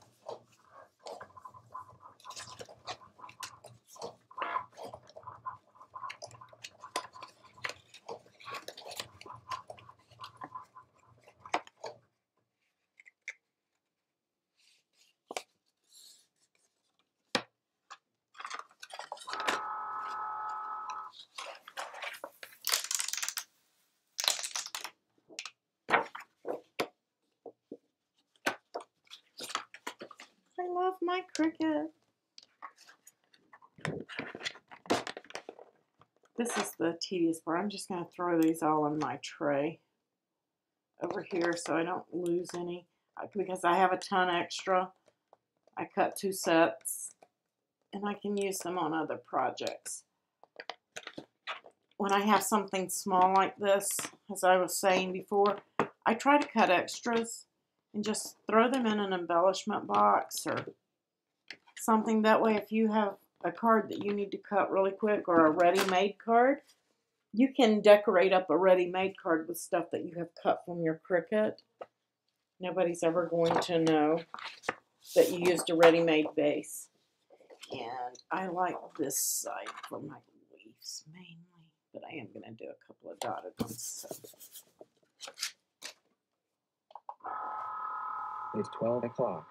I love my Cricut. This is the tedious part. I'm just going to throw these all in my tray over here so I don't lose any. Because I have a ton extra. I cut 2 sets and I can use them on other projects. When I have something small like this, as I was saying before, I try to cut extras and just throw them in an embellishment box or something. That way, if you have a card that you need to cut really quick or a ready-made card, you can decorate up a ready-made card with stuff that you have cut from your Cricut. Nobody's ever going to know. that you used a ready-made base. And I like this side for my leaves mainly, but I am going to do a couple of dotted ones. So. It's 12 o'clock.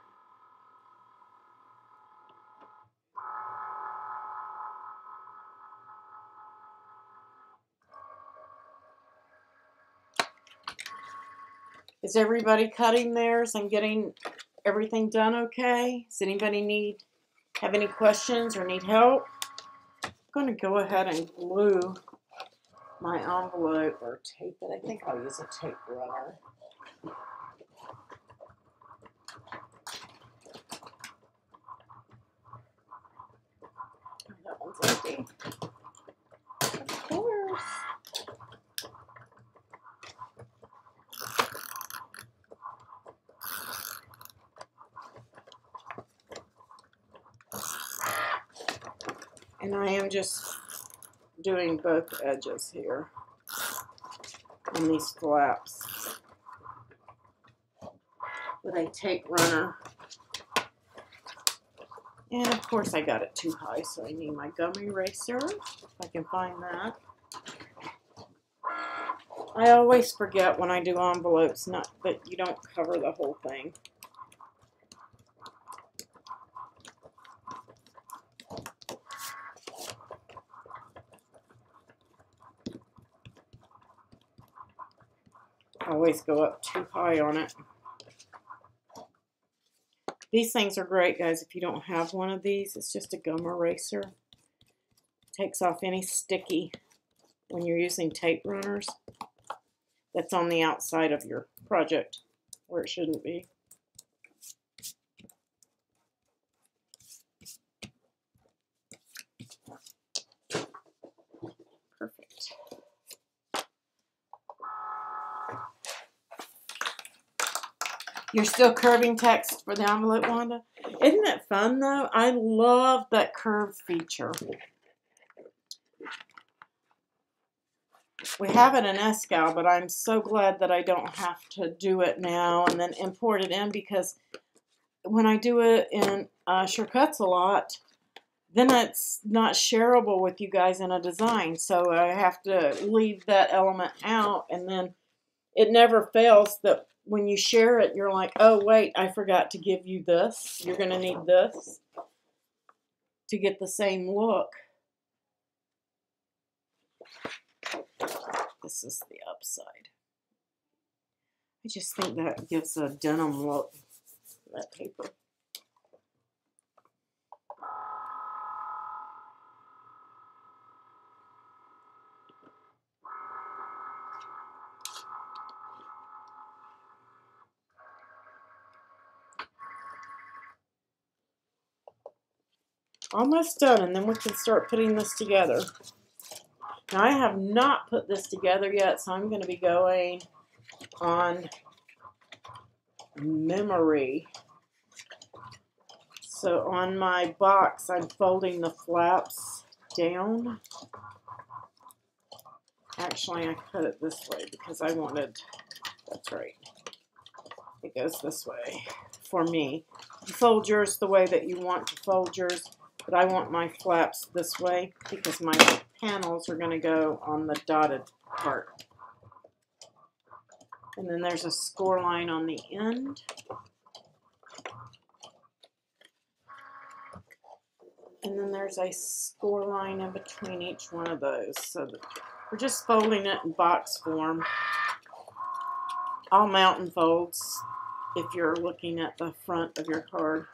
Is everybody cutting theirs and getting everything done okay? Does anybody have any questions or need help? I'm going to go ahead and glue my envelope or tape it. I think I'll use a tape runner. Oh, that one's empty. Of course. And I am just doing both edges here on these flaps with a tape runner. And of course I got it too high, so I need my gum eraser, if I can find that. I always forget when I do envelopes not that you don't cover the whole thing. I always go up too high on it. These things are great, guys. If you don't have one of these, it's just a gum eraser. Takes off any sticky when you're using tape runners that's on the outside of your project where it shouldn't be. Perfect. You're still curving text for the envelope, Wanda? Isn't it fun, though? I love that curve feature. We have it in Escal, but I'm so glad that I don't have to do it now and then import it in, because when I do it in Sure-Cuts-A-Lot, then it's not shareable with you guys in a design. So I have to leave that element out, and then it never fails that when you share it, you're like, oh, wait, I forgot to give you this. You're going to need this to get the same look. This is the upside. I just think that gives a denim look, that paper. Almost done, and then we can start putting this together. Now, I have not put this together yet, so I'm going to be going on memory. So on my box, I'm folding the flaps down. Actually, I cut it this way because I wanted, that's right, it goes this way for me. You fold yours the way that you want to fold yours, but I want my flaps this way because my panels are going to go on the dotted part. And then there's a score line on the end. And then there's a score line in between each one of those. So we're just folding it in box form. All mountain folds, if you're looking at the front of your card.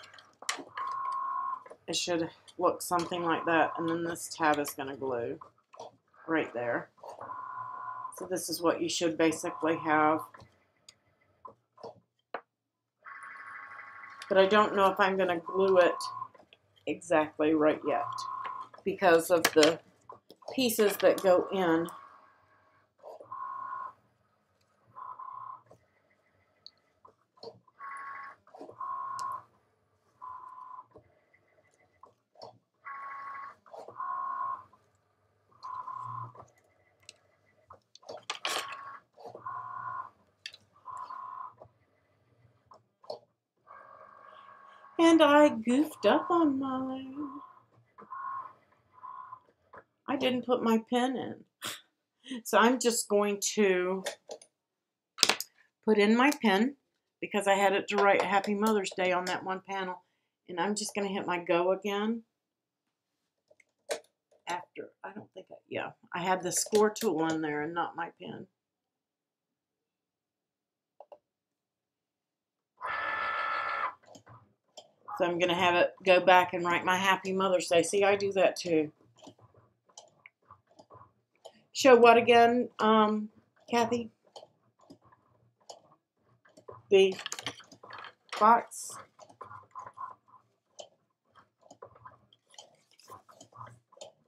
It should look something like that. And then this tab is going to glue right there. So this is what you should basically have. But I don't know if I'm going to glue it exactly right yet because of the pieces that go in. And I goofed up on mine. I didn't put my pen in. So I'm just going to put in my pen because I had it to write Happy Mother's Day on that one panel. And I'm just going to hit my go again. After, I had the score tool in there and not my pen. So I'm going to have it go back and write my Happy Mother's Day. See, I do that too. Show what again, Kathy? The box.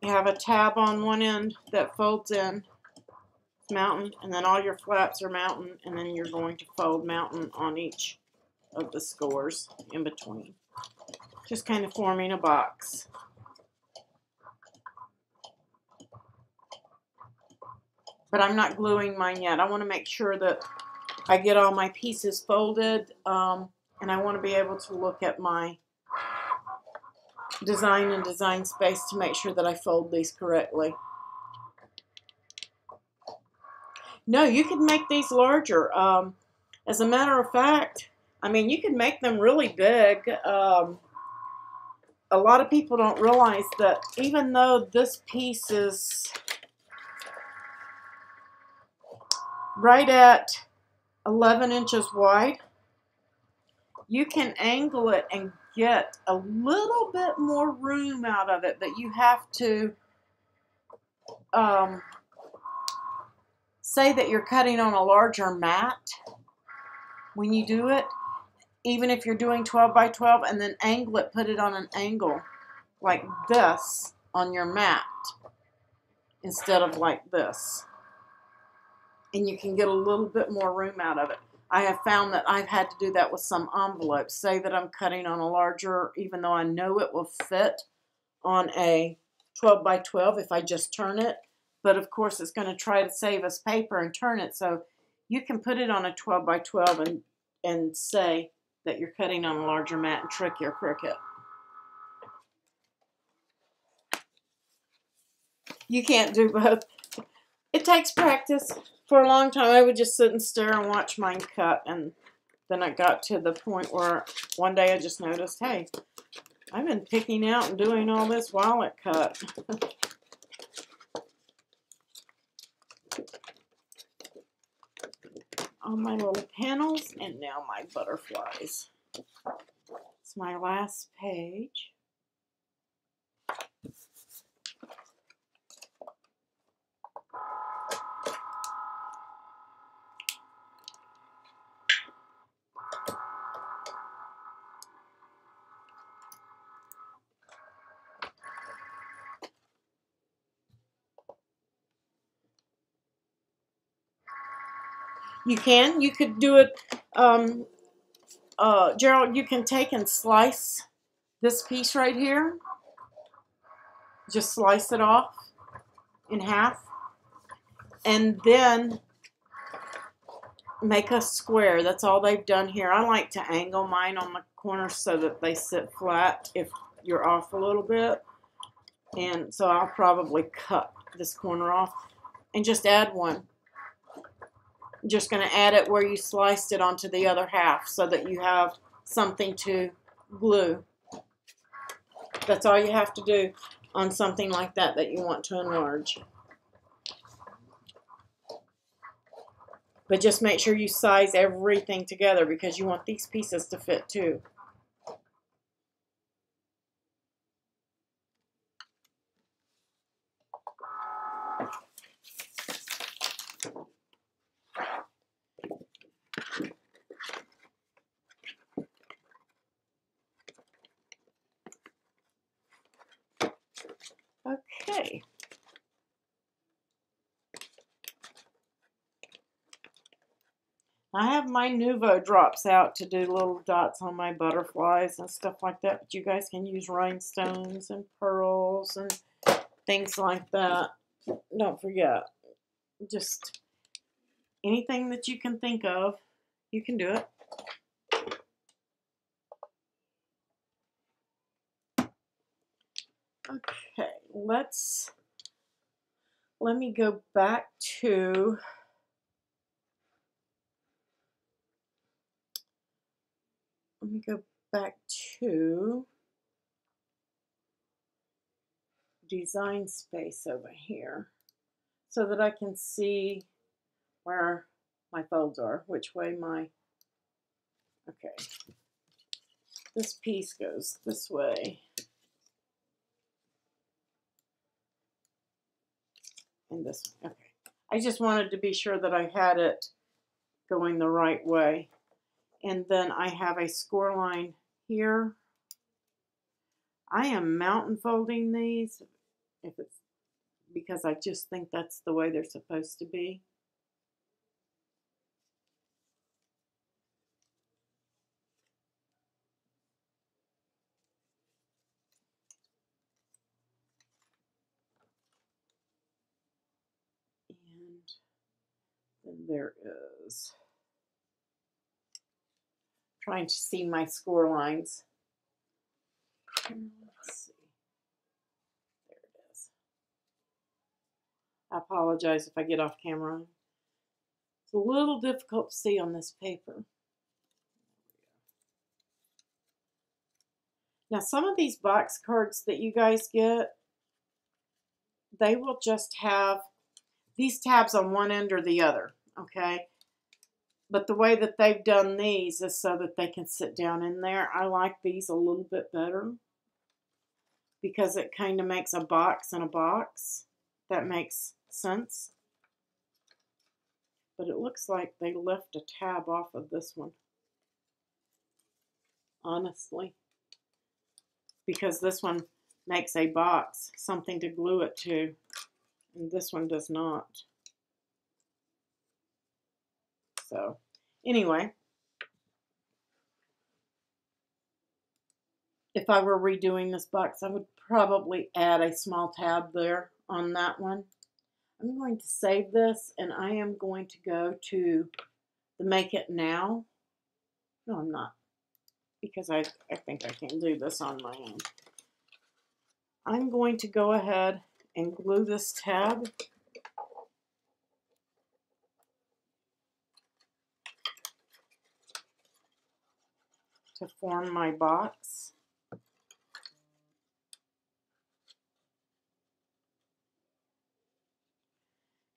You have a tab on one end that folds in, mountain, and then all your flaps are mountain, and then you're going to fold mountain on each of the scores in between. Just kind of forming a box. But I'm not gluing mine yet. I want to make sure that I get all my pieces folded, and I want to be able to look at my design and design space to make sure that I fold these correctly. No, you could make these larger. As a matter of fact, I mean, you could make them really big. A lot of people don't realize that even though this piece is right at 11 inches wide, you can angle it and get a little bit more room out of it, but you have to say that you're cutting on a larger mat when you do it, even if you're doing 12 by 12, and then angle it, put it on an angle like this on your mat instead of like this. And you can get a little bit more room out of it. I have found that I've had to do that with some envelopes. Say that I'm cutting on a larger, even though I know it will fit on a 12 by 12 if I just turn it. But of course it's going to try to save us paper and turn it. So you can put it on a 12 by 12 and say that you're cutting on a larger mat and trick your Cricut. You can't do both. It takes practice. For a long time, I would just sit and stare and watch mine cut, and then I got to the point where one day I just noticed, hey, I've been picking out and doing all this while it cut. All my little panels, and now my butterflies. It's my last page. You could do it, Gerald, you can take and slice this piece right here. Just slice it off in half. And then make a square. That's all they've done here. I like to angle mine on the corners so that they sit flat if you're off a little bit. And so I'll probably cut this corner off and just add one. I'm just going to add it where you sliced it onto the other half so that you have something to glue. That's all you have to do on something like that that you want to enlarge. But just make sure you size everything together because you want these pieces to fit too. Okay. I have my Nuvo drops out to do little dots on my butterflies and stuff like that. But you guys can use rhinestones and pearls and things like that. Don't forget. Just anything that you can think of, you can do it. Okay, let me go back to design space over here so that I can see where my folds are, which way okay, this piece goes this way. And this, okay. I just wanted to be sure that I had it going the right way. And then I have a score line here. I am mountain folding these if it's because I just think that's the way they're supposed to be. And then there is, trying to see my score lines. Let's see. There it is. I apologize if I get off camera. It's a little difficult to see on this paper. Now, some of these box cards that you guys get, they will just have these tabs on one end or the other, okay? But the way that they've done these is so that they can sit down in there. I like these a little bit better because it kind of makes a box in a box. That makes sense. But it looks like they left a tab off of this one, honestly. Because this one makes a box, something to glue it to, and this one does not. So, anyway, if I were redoing this box, I would probably add a small tab there on that one. I'm going to save this, and I am going to go to the Make It Now. No, I'm not, because I think I can do this on my own. I'm going to go ahead and glue this tab. To form my box.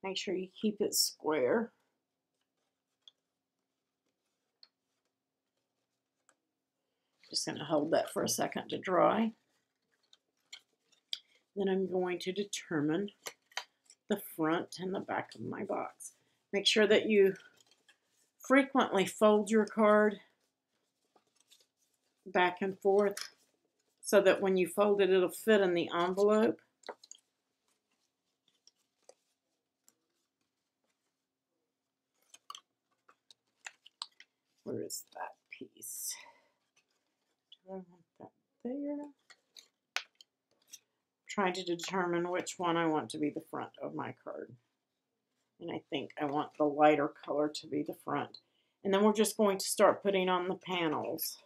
Make sure you keep it square. Just going to hold that for a second to dry. Then I'm going to determine the front and the back of my box. Make sure that you frequently fold your card back and forth so that when you fold it, it'll fit in the envelope. Where is that piece? Do I want that there? Trying to determine which one I want to be the front of my card. And I think I want the lighter color to be the front. And then we're just going to start putting on the panels.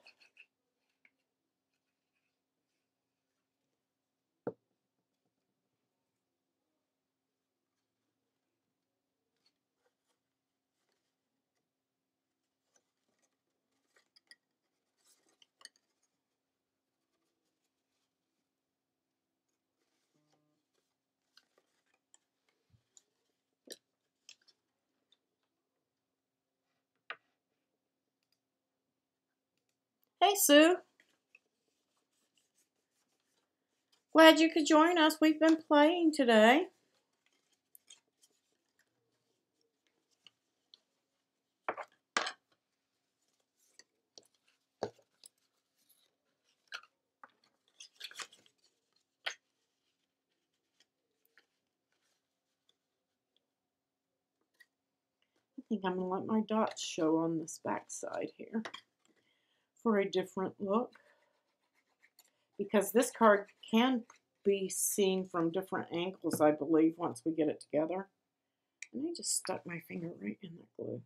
Hey, Sue. Glad you could join us. We've been playing today. I think I'm going to let my dots show on this back side here for a different look. Because this card can be seen from different angles, I believe, once we get it together. And I just stuck my finger right in that glue.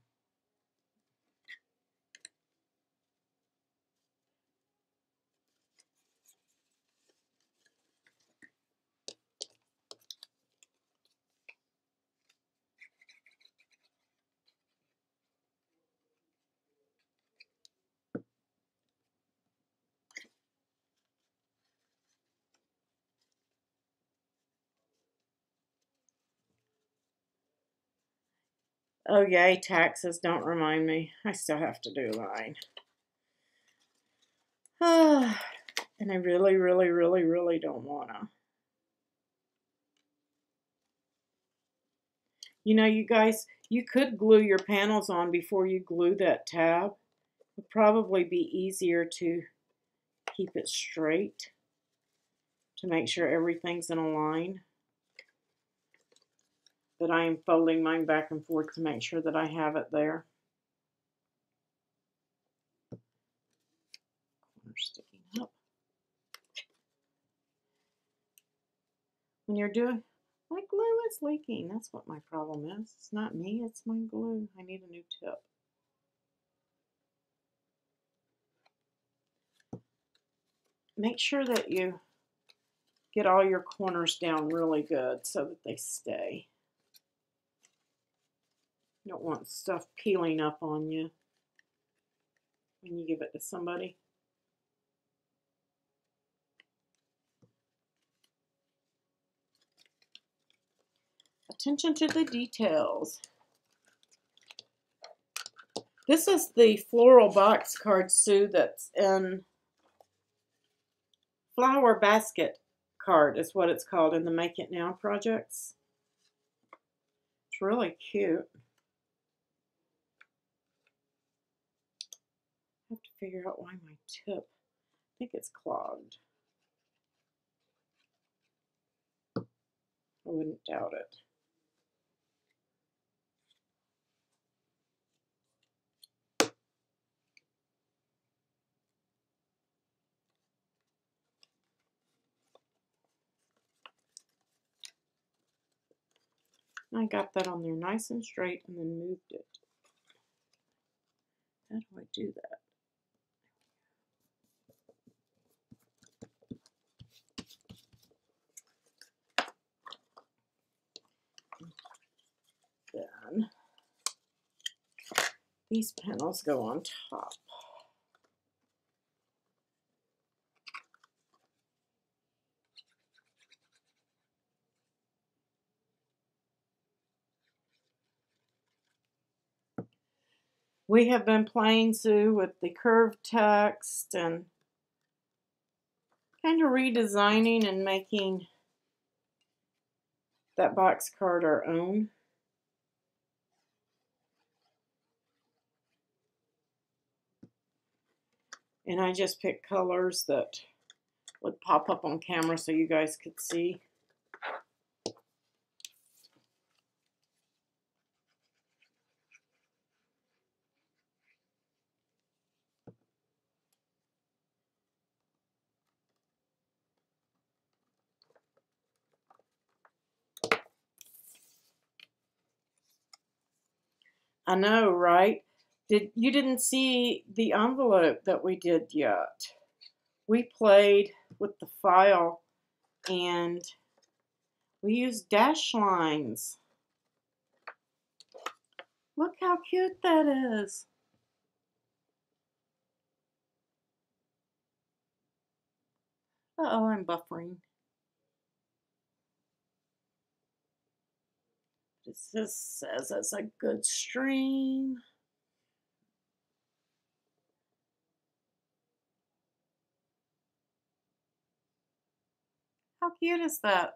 Oh, yay, taxes. Don't remind me. I still have to do mine. And I really, really, really, really don't want to. You know, you guys, you could glue your panels on before you glue that tab. It would probably be easier to keep it straight, to make sure everything's in a line. But I am folding mine back and forth to make sure that I have it there. Corner sticking up. When you're doing, my glue is leaking. That's what my problem is. It's not me, it's my glue. I need a new tip. Make sure that you get all your corners down really good so that they stay. You don't want stuff peeling up on you when you give it to somebody. Attention to the details. This is the floral box card, Sue, that's in Flower Basket card is what it's called in the Make It Now projects. It's really cute. I have to figure out why my tip, I think it's clogged. I wouldn't doubt it. I got that on there nice and straight and then moved it. How do I do that? Then these panels go on top. We have been playing, Sue, with the curved text and kind of redesigning and making that box card our own. And I just picked colors that would pop up on camera so you guys could see. I know, right? You didn't see the envelope that we did yet. We played with the file and we used dash lines. Look how cute that is. Uh-oh, I'm buffering. This says it's a good stream. How cute is that?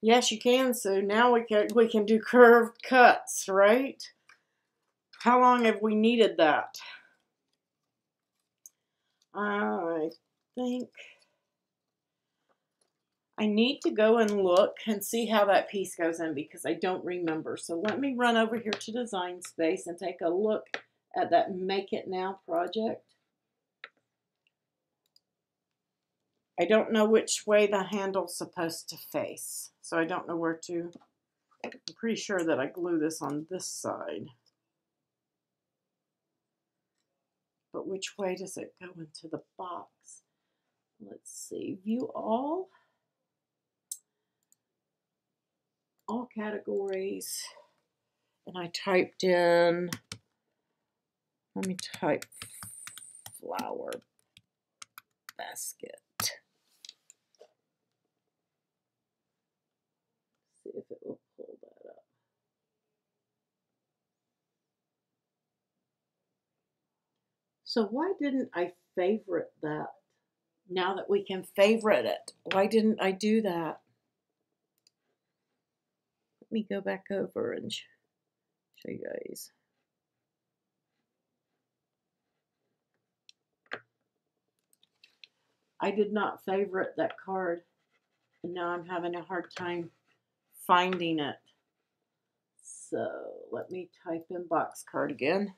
Yes, you can, Sue. Now we can do curved cuts, right? How long have we needed that? I think I need to go and look and see how that piece goes in because I don't remember. So let me run over here to Design Space and take a look at that Make It Now project. I don't know which way the handle's supposed to face, so I don't know where to. I'm pretty sure that I glue this on this side. But which way does it go into the box? Let's see, view all categories. And I typed in, let me type flower basket. See if it will pull that up. So why didn't I favorite that? Now that we can favorite it, why didn't I do that? Let me go back over and show you guys. I did not favorite that card, and now I'm having a hard time finding it. So let me type in box card again.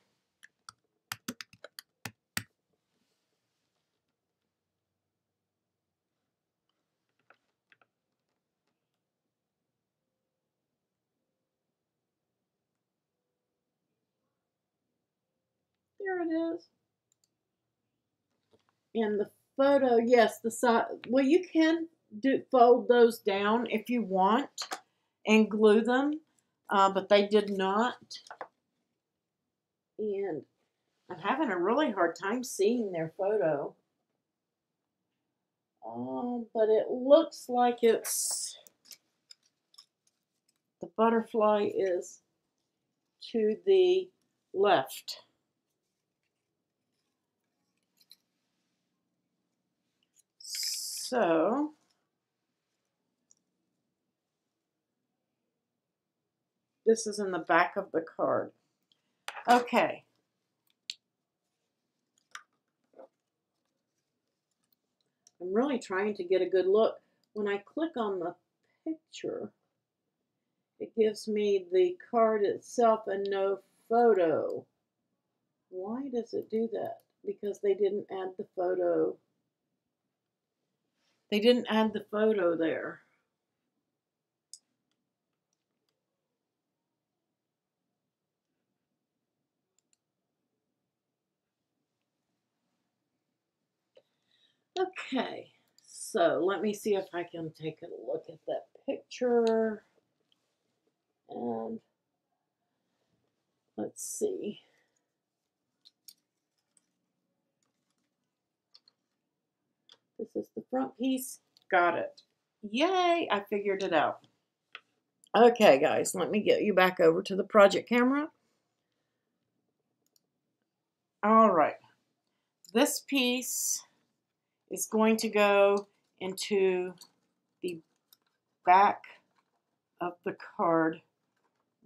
There it is. And the photo, yes, the side. Well, you can fold those down if you want and glue them, but they did not. And I'm having a really hard time seeing their photo. But it looks like it's, the butterfly is to the left. So this is in the back of the card. Okay. I'm really trying to get a good look. When I click on the picture, it gives me the card itself and no photo. Why does it do that? Because they didn't add the photo. They didn't add the photo there. Okay, so let me see if I can take a look at that picture. And let's see. This is the front piece. Got it. Yay, I figured it out. Okay, guys, let me get you back over to the project camera. All right. This piece is going to go into the back of the card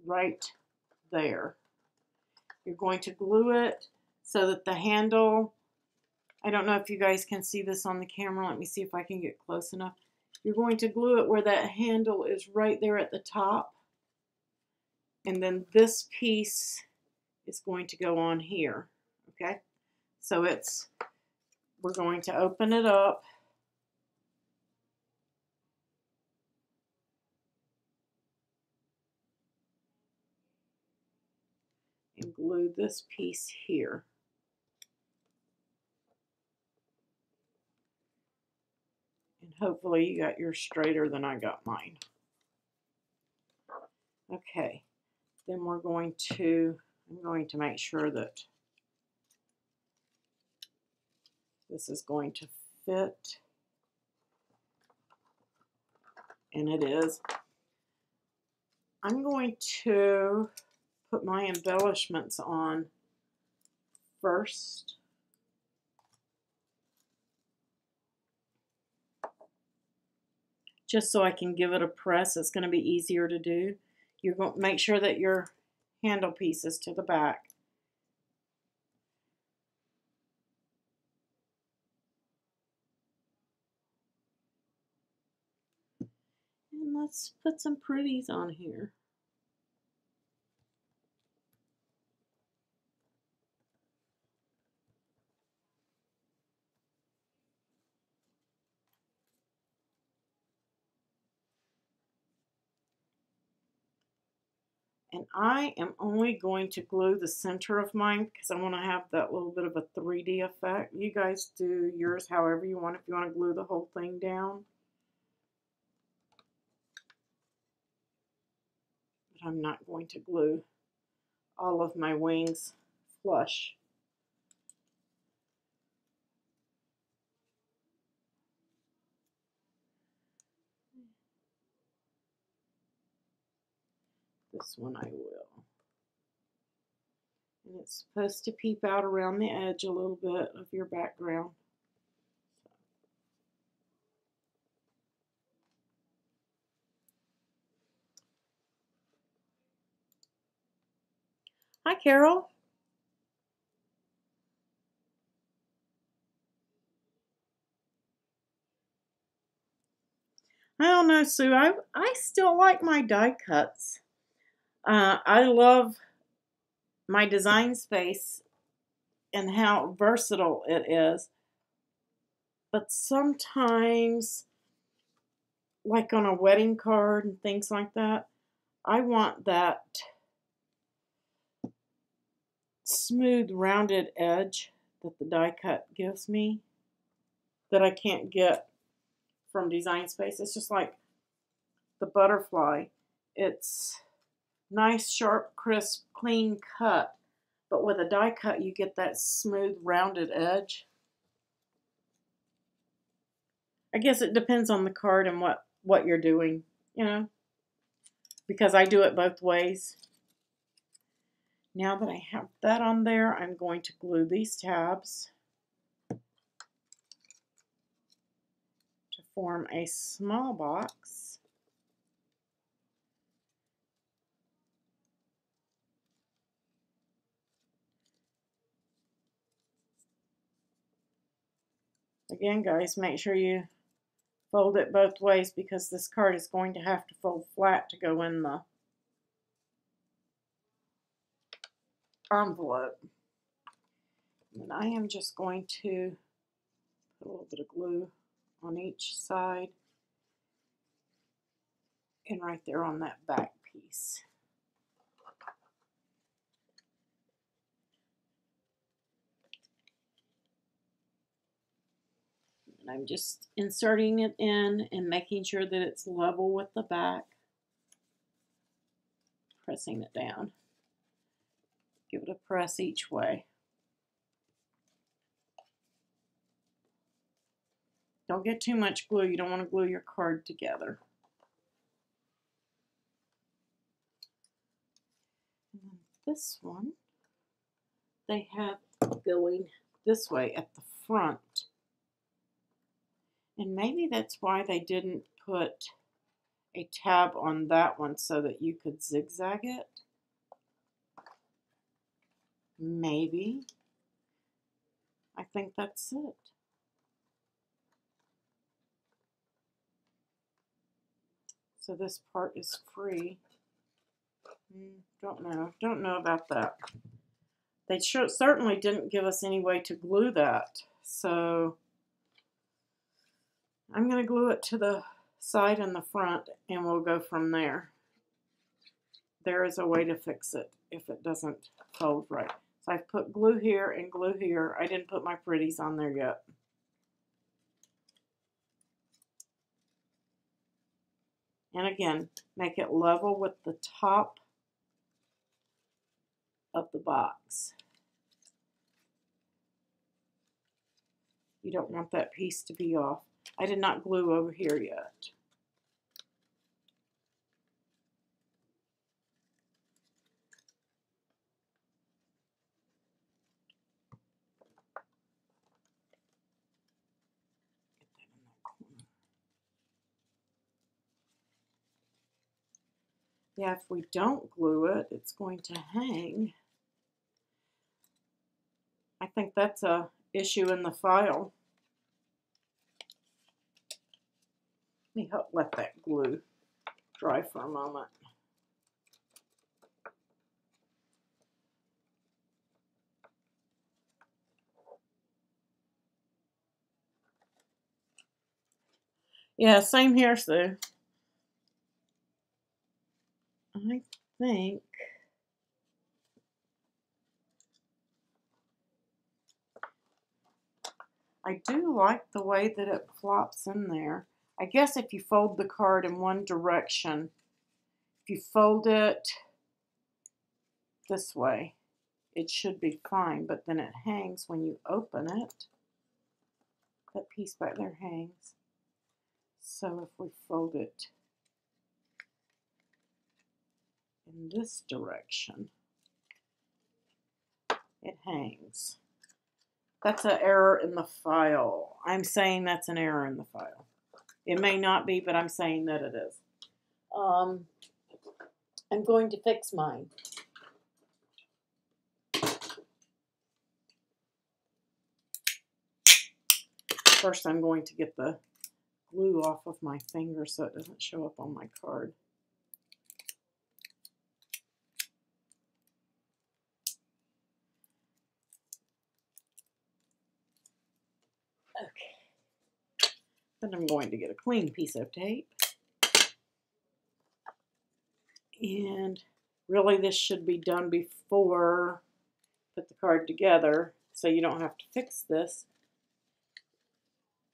right there. You're going to glue it so that the handle, I don't know if you guys can see this on the camera. Let me see if I can get close enough. You're going to glue it where that handle is right there at the top. And then this piece is going to go on here. Okay? So we're going to open it up. And glue this piece here. And hopefully you got yours straighter than I got mine. Okay, then I'm going to make sure that this is going to fit. And it is. I'm going to put my embellishments on first. Just so I can give it a press. It's going to be easier to do. You're going to make sure that your handle piece is to the back. And let's put some pretties on here. And I am only going to glue the center of mine because I want to have that little bit of a 3D effect. You guys do yours however you want. If you want to glue the whole thing down. But I'm not going to glue all of my wings flush. This one I will. And it's supposed to peep out around the edge a little bit of your background. Hi, Carol. I don't know, Sue. I still like my die cuts. I love my design space and how versatile it is. But sometimes, like on a wedding card and things like that, I want that smooth, rounded edge that the die cut gives me that I can't get from Design Space. It's just like the butterfly. It's nice, sharp, crisp, clean cut, but with a die cut, you get that smooth, rounded edge. I guess it depends on the card and what you're doing, you know, because I do it both ways. Now that I have that on there, I'm going to glue these tabs to form a small box. Again, guys, make sure you fold it both ways because this card is going to have to fold flat to go in the envelope. And I am just going to put a little bit of glue on each side and right there on that back piece. And I'm just inserting it in and making sure that it's level with the back. Pressing it down. Give it a press each way. Don't get too much glue. You don't want to glue your card together. And then this one, they have going this way at the front. And maybe that's why they didn't put a tab on that one so that you could zigzag it. Maybe. I think that's it. So this part is free. Don't know about that. They certainly didn't give us any way to glue that. So I'm going to glue it to the side and the front and we'll go from there. There is a way to fix it if it doesn't fold right. So I've put glue here and glue here. I didn't put my pretties on there yet. And again, make it level with the top of the box. You don't want that piece to be off. I did not glue over here yet. Yeah, if we don't glue it, it's going to hang. I think that's a issue in the file. Let me let that glue dry for a moment. Yeah, same here, Sue. I think I do like the way that it flops in there. I guess if you fold the card in one direction, if you fold it this way, it should be fine, but then it hangs when you open it. That piece back there hangs. So if we fold it in in this direction. It hangs. That's an error in the file. I'm saying that's an error in the file. It may not be, but I'm saying that it is. I'm going to fix mine. First, I'm going to get the glue off of my finger so it doesn't show up on my card. Okay. Then I'm going to get a clean piece of tape. And really this should be done before I put the card together, so you don't have to fix this.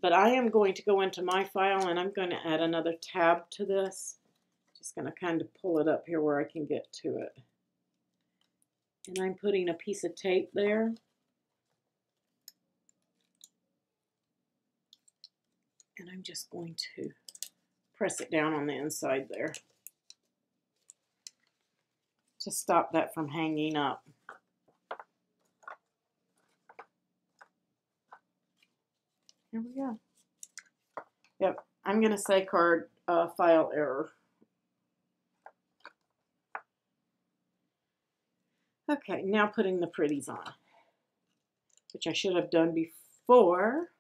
But I am going to go into my file and I'm going to add another tab to this. Just going to kind of pull it up here where I can get to it. And I'm putting a piece of tape there. And I'm just going to press it down on the inside there to stop that from hanging up. Here we go. Yep, I'm going to say card file error. Okay, now putting the pretties on, which I should have done before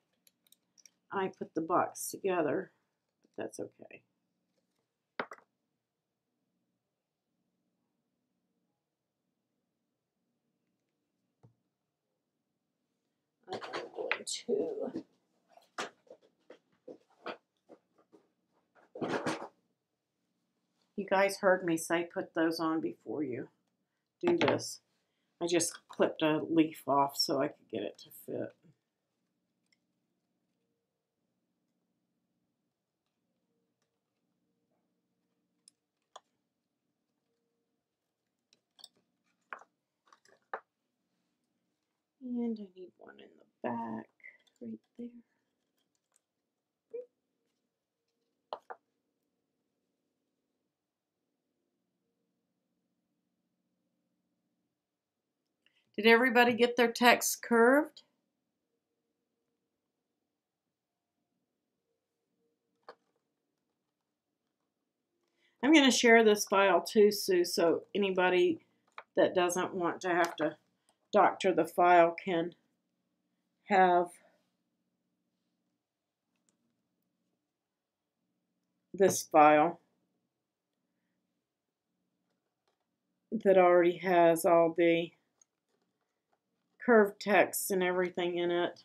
I put the box together, but that's okay. I'm going to you guys heard me say put those on before you do this. I just clipped a leaf off so I could get it to fit. And I need one in the back right there. Did everybody get their text curved? I'm going to share this file too, Sue, so anybody that doesn't want to have to doctor the file can have this file that already has all the curved text and everything in it.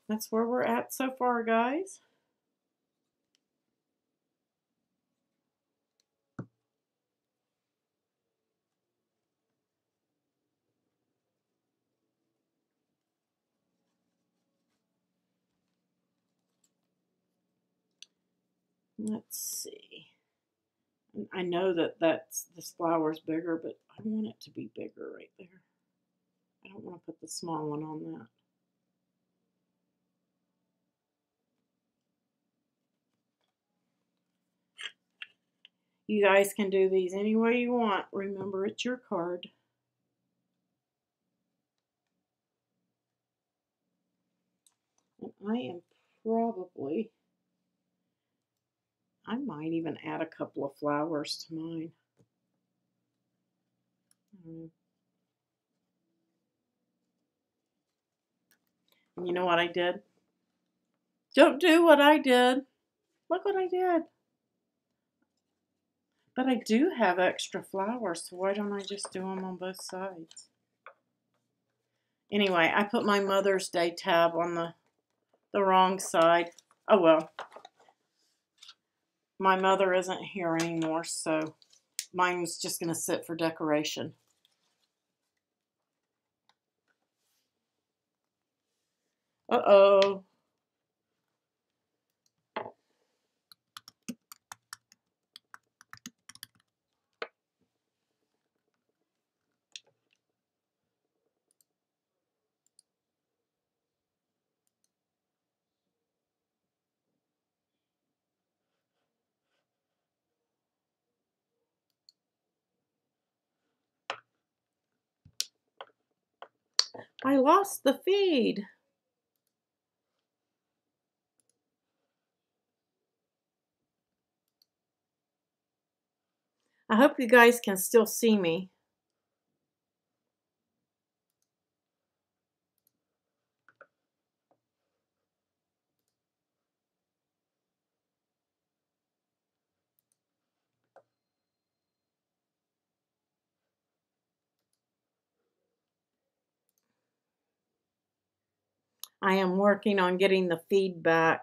That's where we're at so far, guys. Let's see. I know that this flower's bigger, but I want it to be bigger right there. I don't want to put the small one on that. You guys can do these any way you want. Remember, it's your card. And I might even add a couple of flowers to mine. And you know what I did? Don't do what I did. Look what I did. But I do have extra flowers, so why don't I just do them on both sides? Anyway, I put my Mother's Day tab on the wrong side. Oh well. My mother isn't here anymore, so mine's just going to sit for decoration. Uh-oh. I lost the feed. I hope you guys can still see me. I am working on getting the feedback.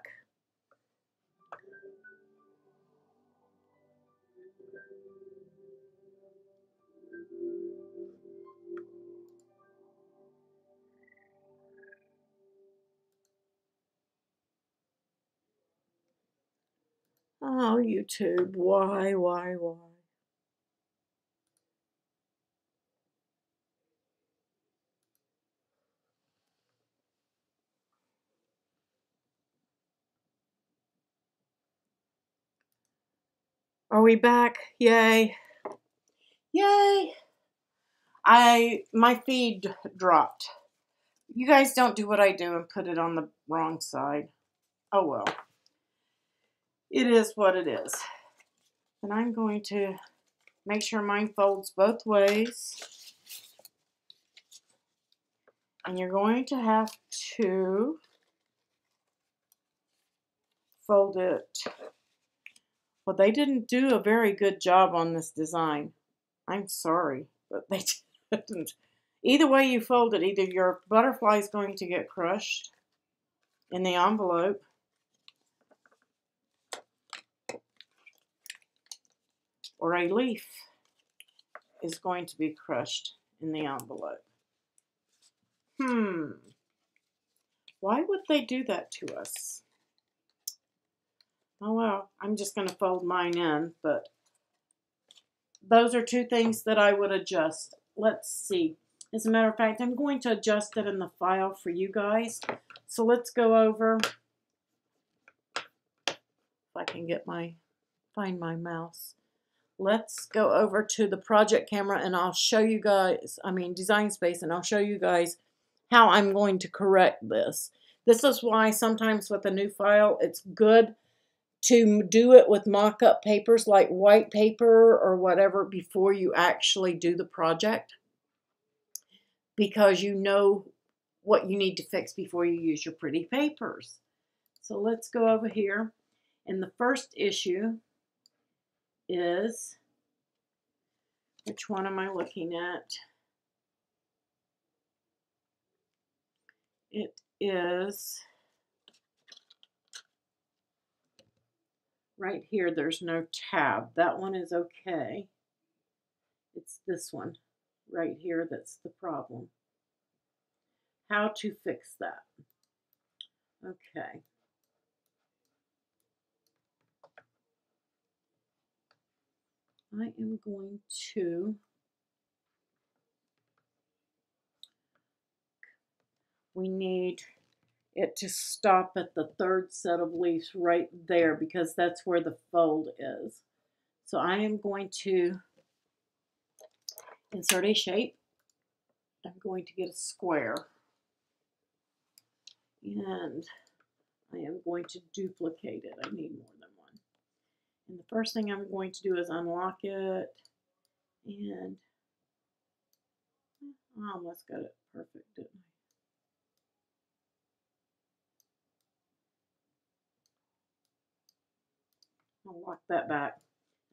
Oh, YouTube, why? Are we back? Yay. Yay. My feed dropped. You guys don't do what I do and put it on the wrong side. Oh well. It is what it is. And I'm going to make sure mine folds both ways. And you're going to have to fold it. Well, they didn't do a very good job on this design. I'm sorry, but they didn't. Either way you fold it, either your butterfly is going to get crushed in the envelope, or a leaf is going to be crushed in the envelope. Why would they do that to us? Oh well, I'm just going to fold mine in, but those are two things that I would adjust. Let's see. As a matter of fact, I'm going to adjust it in the file for you guys. So let's go over, if I can find my mouse. Let's go over to the project camera and I'll show you guys, Design Space, and I'll show you guys how I'm going to correct this. This is why sometimes with a new file, it's good to do it with mock-up papers like white paper or whatever before you actually do the project, because you know what you need to fix before you use your pretty papers. So let's go over here. And the first issue is, which one am I looking at? It is right here. There's no tab. That one is okay. It's this one right here that's the problem. How to fix that? Okay. I am going to, we need it to stop at the third set of leaves right there, because that's where the fold is. So I am going to insert a shape. I'm going to get a square. And I am going to duplicate it. I need more than one. And the first thing I'm going to do is unlock it. And I almost got it perfect, didn't I? I'll lock that back.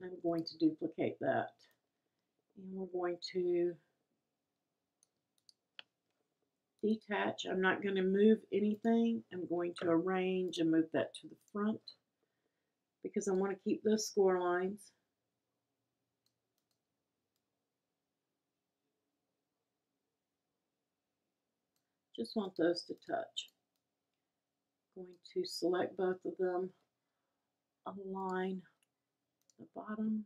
I'm going to duplicate that. And we're going to detach. I'm not going to move anything. I'm going to arrange and move that to the front because I want to keep those score lines. Just want those to touch. I'm going to select both of them, align the bottom,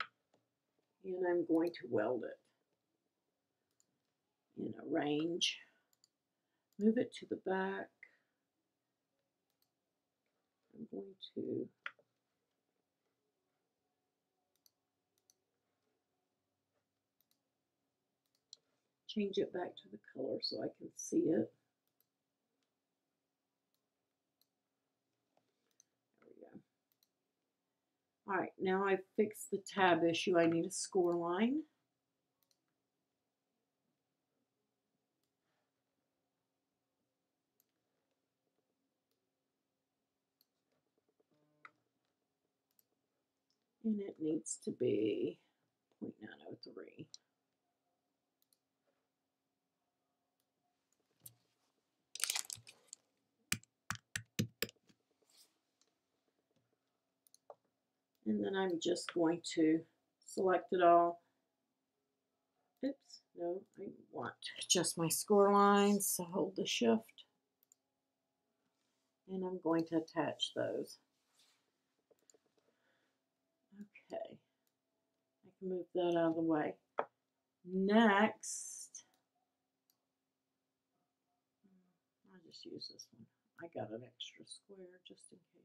and I'm going to weld it and arrange. Move it to the back. I'm going to change it back to the color so I can see it. There we go. All right, now I've fixed the tab issue. I need a score line. And it needs to be 0.903. And then I'm just going to select it all. Oops, no, I want just my score lines, so hold the shift. And I'm going to attach those. Okay, I can move that out of the way. Next, I'll just use this one. I got an extra square just in case.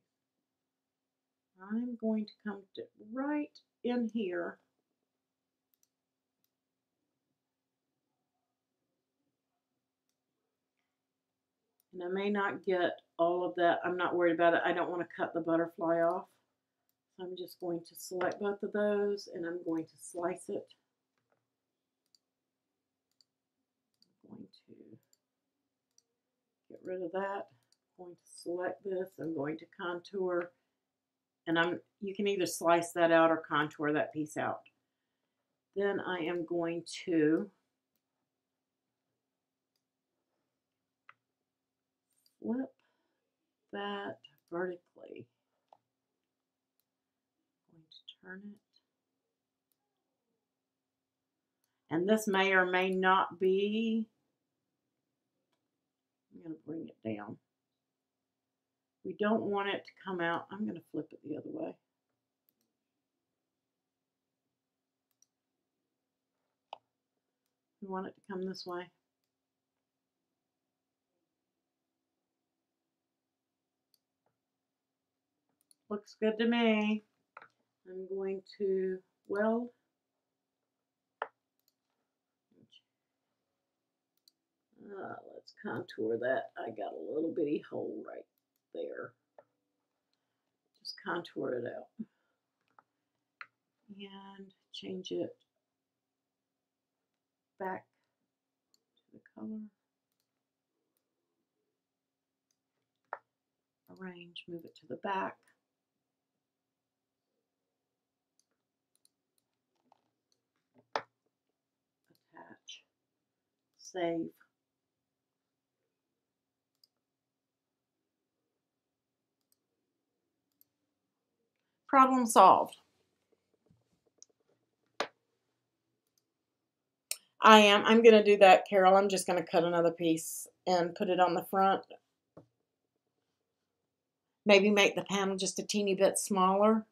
I'm going to come to right in here. And I may not get all of that. I'm not worried about it. I don't want to cut the butterfly off. So I'm just going to select both of those and I'm going to slice it. I'm going to get rid of that. I'm going to select this. I'm going to contour. And you can either slice that out or contour that piece out. Then I am going to flip that vertically. I'm going to turn it. And this may or may not be, I'm going to bring it down. We don't want it to come out. I'm going to flip it the other way. We want it to come this way. Looks good to me. I'm going to weld. Let's contour that. I got a little bitty hole right there. Just contour it out. And change it back to the color. Arrange, move it to the back. Attach, save. Problem solved. I'm going to do that, Carol. I'm just going to cut another piece and put it on the front. Maybe make the panel just a teeny bit smaller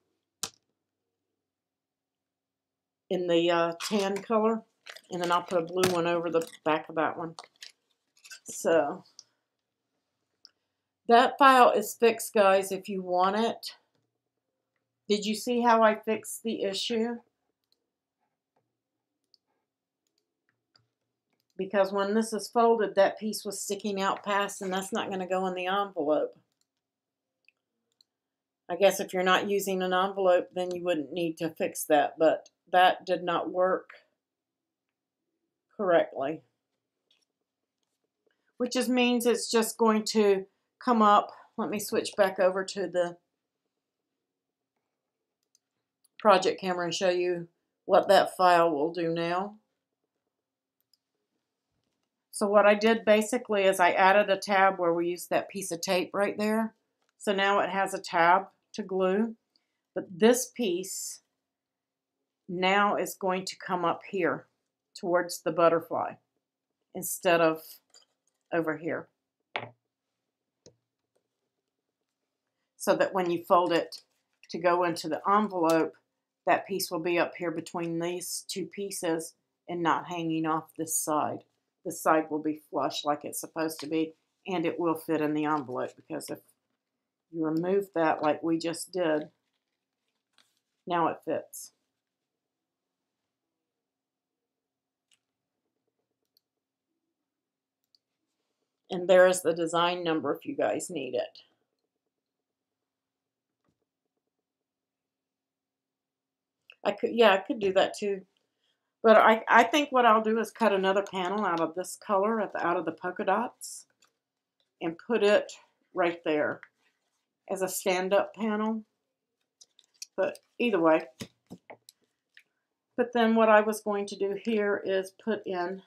in the tan color. And then I'll put a blue one over the back of that one. So that file is fixed, guys, if you want it. Did you see how I fixed the issue? Because when this is folded, that piece was sticking out past, and that's not going to go in the envelope. I guess if you're not using an envelope, then you wouldn't need to fix that, but that did not work correctly. Which just means it's just going to come up. Let me switch back over to the project camera and show you what that file will do now. So what I did basically is I added a tab where we used that piece of tape right there. So now it has a tab to glue. But this piece now is going to come up here towards the butterfly instead of over here. So that when you fold it to go into the envelope, that piece will be up here between these two pieces and not hanging off this side. This side will be flush like it's supposed to be, and it will fit in the envelope, because if you remove that like we just did, now it fits. And there is the design number if you guys need it. I could do that too. But I think what I'll do is cut another panel out of this color, out of the polka dots, and put it right there as a stand-up panel. But either way. But then what I was going to do here is put in,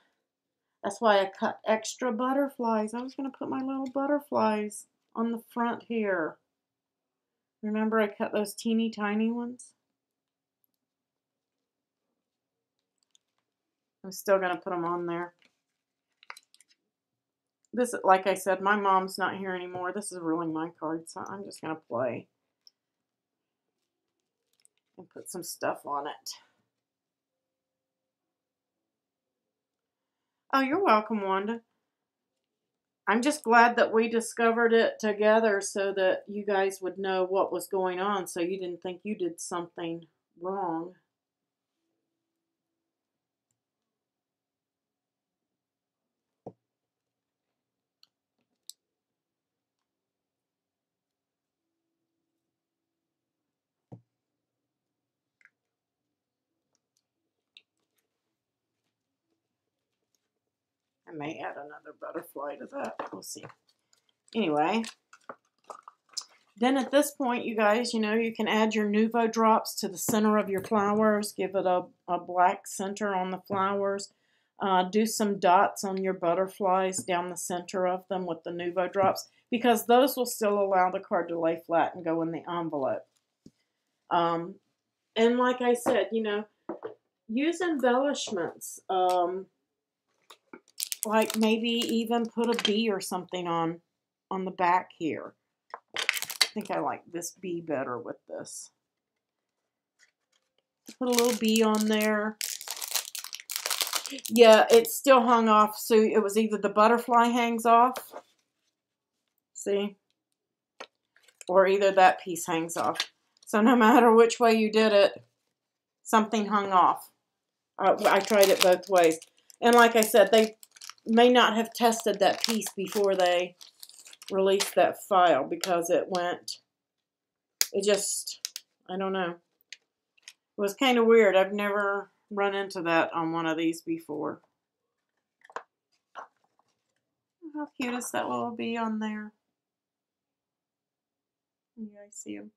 that's why I cut extra butterflies. I was going to put my little butterflies on the front here. Remember I cut those teeny tiny ones? I'm still going to put them on there. This, like I said, my mom's not here anymore. This is really my card, so I'm just going to play and put some stuff on it. Oh, you're welcome, Wanda. I'm just glad that we discovered it together so that you guys would know what was going on, so you didn't think you did something wrong. I may add another butterfly to that. We'll see. Anyway, then at this point, you guys, you can add your Nuvo drops to the center of your flowers. Give it a black center on the flowers. Do some dots on your butterflies down the center of them with the Nuvo drops, because those will still allow the card to lay flat and go in the envelope. And like I said, use embellishments. Like maybe even put a bee or something on the back here. I think I like this bee better with this. Put a little bee on there. Yeah, it's still hung off, so it was either the butterfly hangs off, see, or either that piece hangs off. So no matter which way you did it, something hung off. I tried it both ways. And like I said, they may not have tested that piece before they released that file, because it just, I don't know. It was kind of weird. I've never run into that on one of these before. How cute is that little bee on there? You guys see him?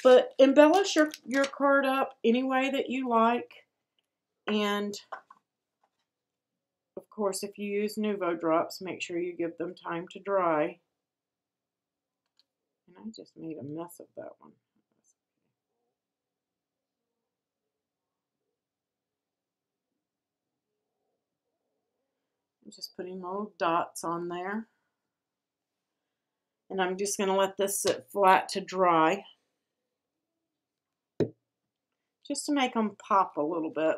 But embellish your card up any way that you like. And of course, if you use Nuvo drops, make sure you give them time to dry. And I just made a mess of that one. I'm just putting little dots on there. And I'm just going to let this sit flat to dry, just to make them pop a little bit.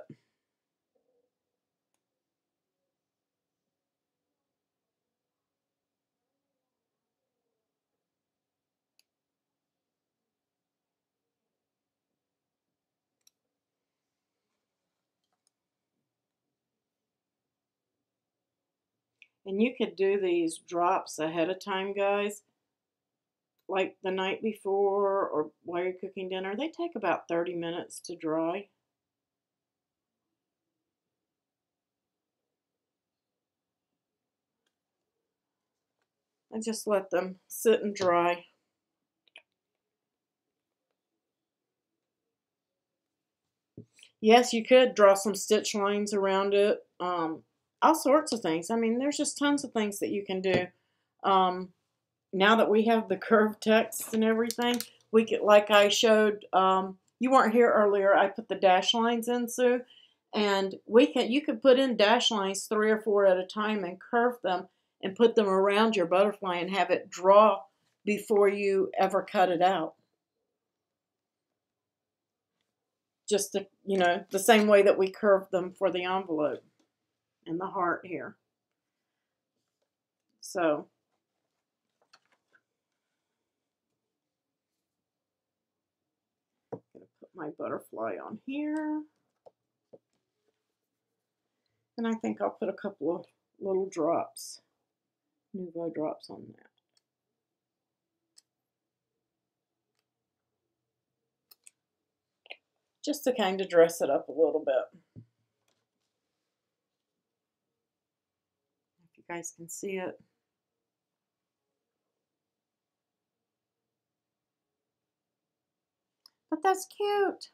And you could do these drops ahead of time, guys, like the night before or while you're cooking dinner. They take about 30 minutes to dry. And just let them sit and dry. Yes, you could draw some stitch lines around it. All sorts of things. I mean, there's just tons of things that you can do. Now that we have the curved text and everything, we could, like I showed, you weren't here earlier, I put the dash lines in, Sue, and you could put in dash lines 3 or 4 at a time and curve them and put them around your butterfly and have it draw before you ever cut it out. Just to, the same way that we curved them for the envelope and the heart here. So I'm going to put my butterfly on here. And I think I'll put a couple of little drops, Nouveau drops on that. Just to kind of dress it up a little bit. If you guys can see it. But that's cute.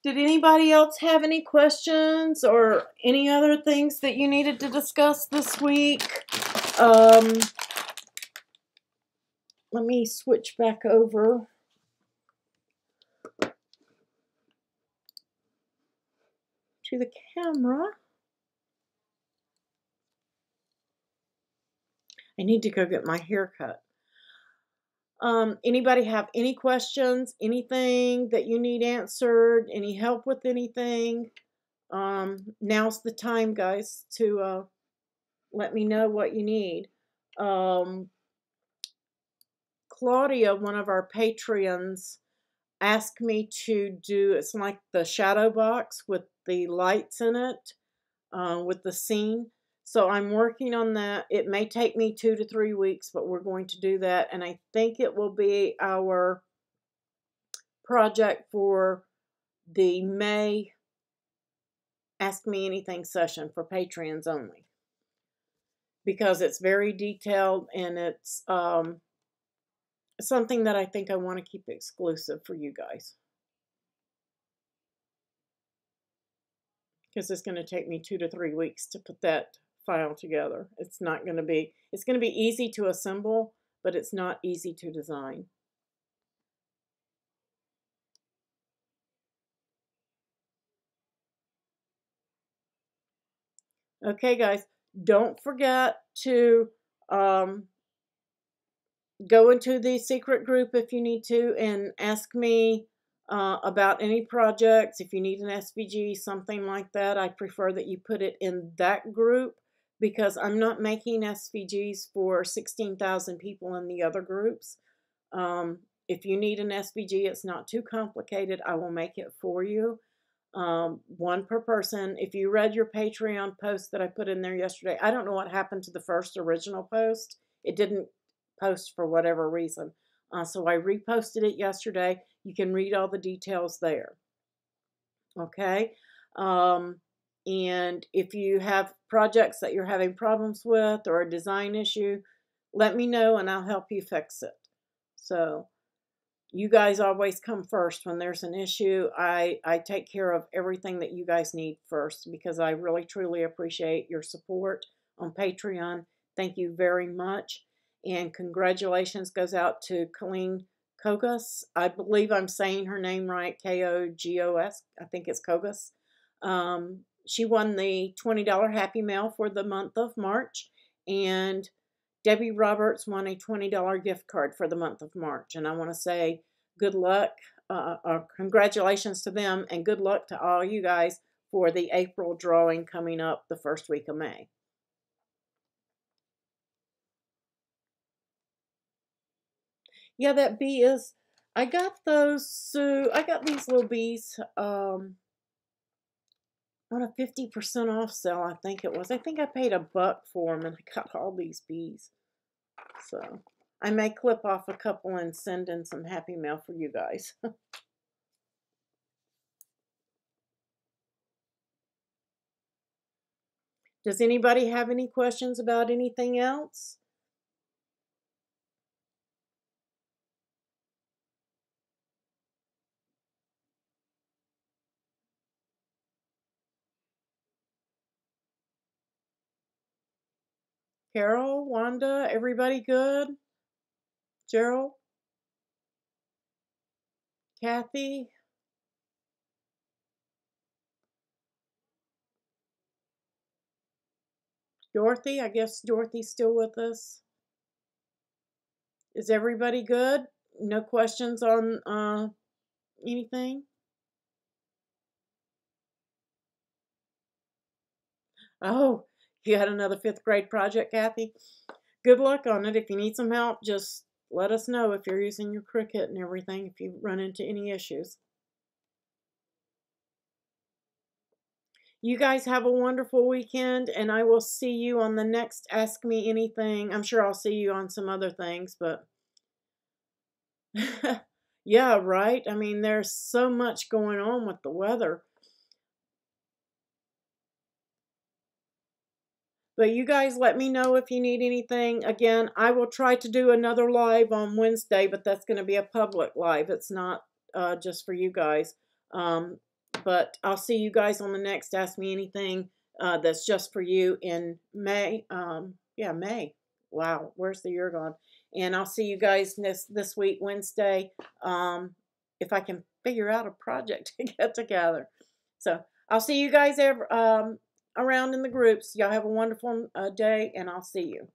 Did anybody else have any questions or any other things that you needed to discuss this week? Let me switch back over to the camera. I need to go get my hair cut. Anybody have any questions, anything that you need answered, any help with anything? Now's the time, guys, to let me know what you need. Claudia, one of our Patreons, asked me to do, it's like the shadow box with the lights in it, with the scene. So I'm working on that. It may take me 2 to 3 weeks, but we're going to do that. And I think it will be our project for the May Ask Me Anything session for Patreons only. Because it's very detailed and it's something that I think I want to keep exclusive for you guys. Because it's going to take me 2 to 3 weeks to put that file together. It's going to be easy to assemble, but it's not easy to design. Okay, guys, don't forget to go into the secret group if you need to and ask me about any projects. If you need an SVG, something like that, I prefer that you put it in that group because I'm not making SVGs for 16,000 people in the other groups. If you need an SVG, it's not too complicated. I will make it for you. One per person. If you read your Patreon post that I put in there yesterday, I don't know what happened to the first original post. It didn't post for whatever reason. So I reposted it yesterday. You can read all the details there. Okay. And if you have projects that you're having problems with or a design issue, let me know and I'll help you fix it. So you guys always come first when there's an issue. I take care of everything that you guys need first because I really truly appreciate your support on Patreon. Thank you very much. And congratulations goes out to Colleen Kogas. I believe I'm saying her name right, Kogos. I think it's Kogas. She won the $20 Happy Mail for the month of March. And Debbie Roberts won a $20 gift card for the month of March. And I want to say good luck, congratulations to them, and good luck to all you guys for the April drawing coming up the first week of May. Yeah, that bee is, I got those, so I got these little bees on a 50% off sale, I think it was. I think I paid $1 for them and I got all these bees. So I may clip off a couple and send in some happy mail for you guys. Does anybody have any questions about anything else? Carol, Wanda, everybody good? Gerald? Kathy? Dorothy? I guess Dorothy's still with us. Is everybody good? No questions on anything? Oh, you had another 5th grade project, Kathy? Good luck on it. If you need some help, just let us know if you're using your Cricut and everything, if you run into any issues. You guys have a wonderful weekend, and I will see you on the next Ask Me Anything. I'm sure I'll see you on some other things, but yeah, right? I mean, there's so much going on with the weather. But you guys let me know if you need anything. Again, I will try to do another live on Wednesday, but that's going to be a public live. It's not just for you guys. Um, but I'll see you guys on the next Ask Me Anything that's just for you in May. Yeah, May. Wow, where's the year gone? And I'll see you guys this week, Wednesday, if I can figure out a project to get together. So I'll see you guys around in the groups. Y'all have a wonderful day, and I'll see you.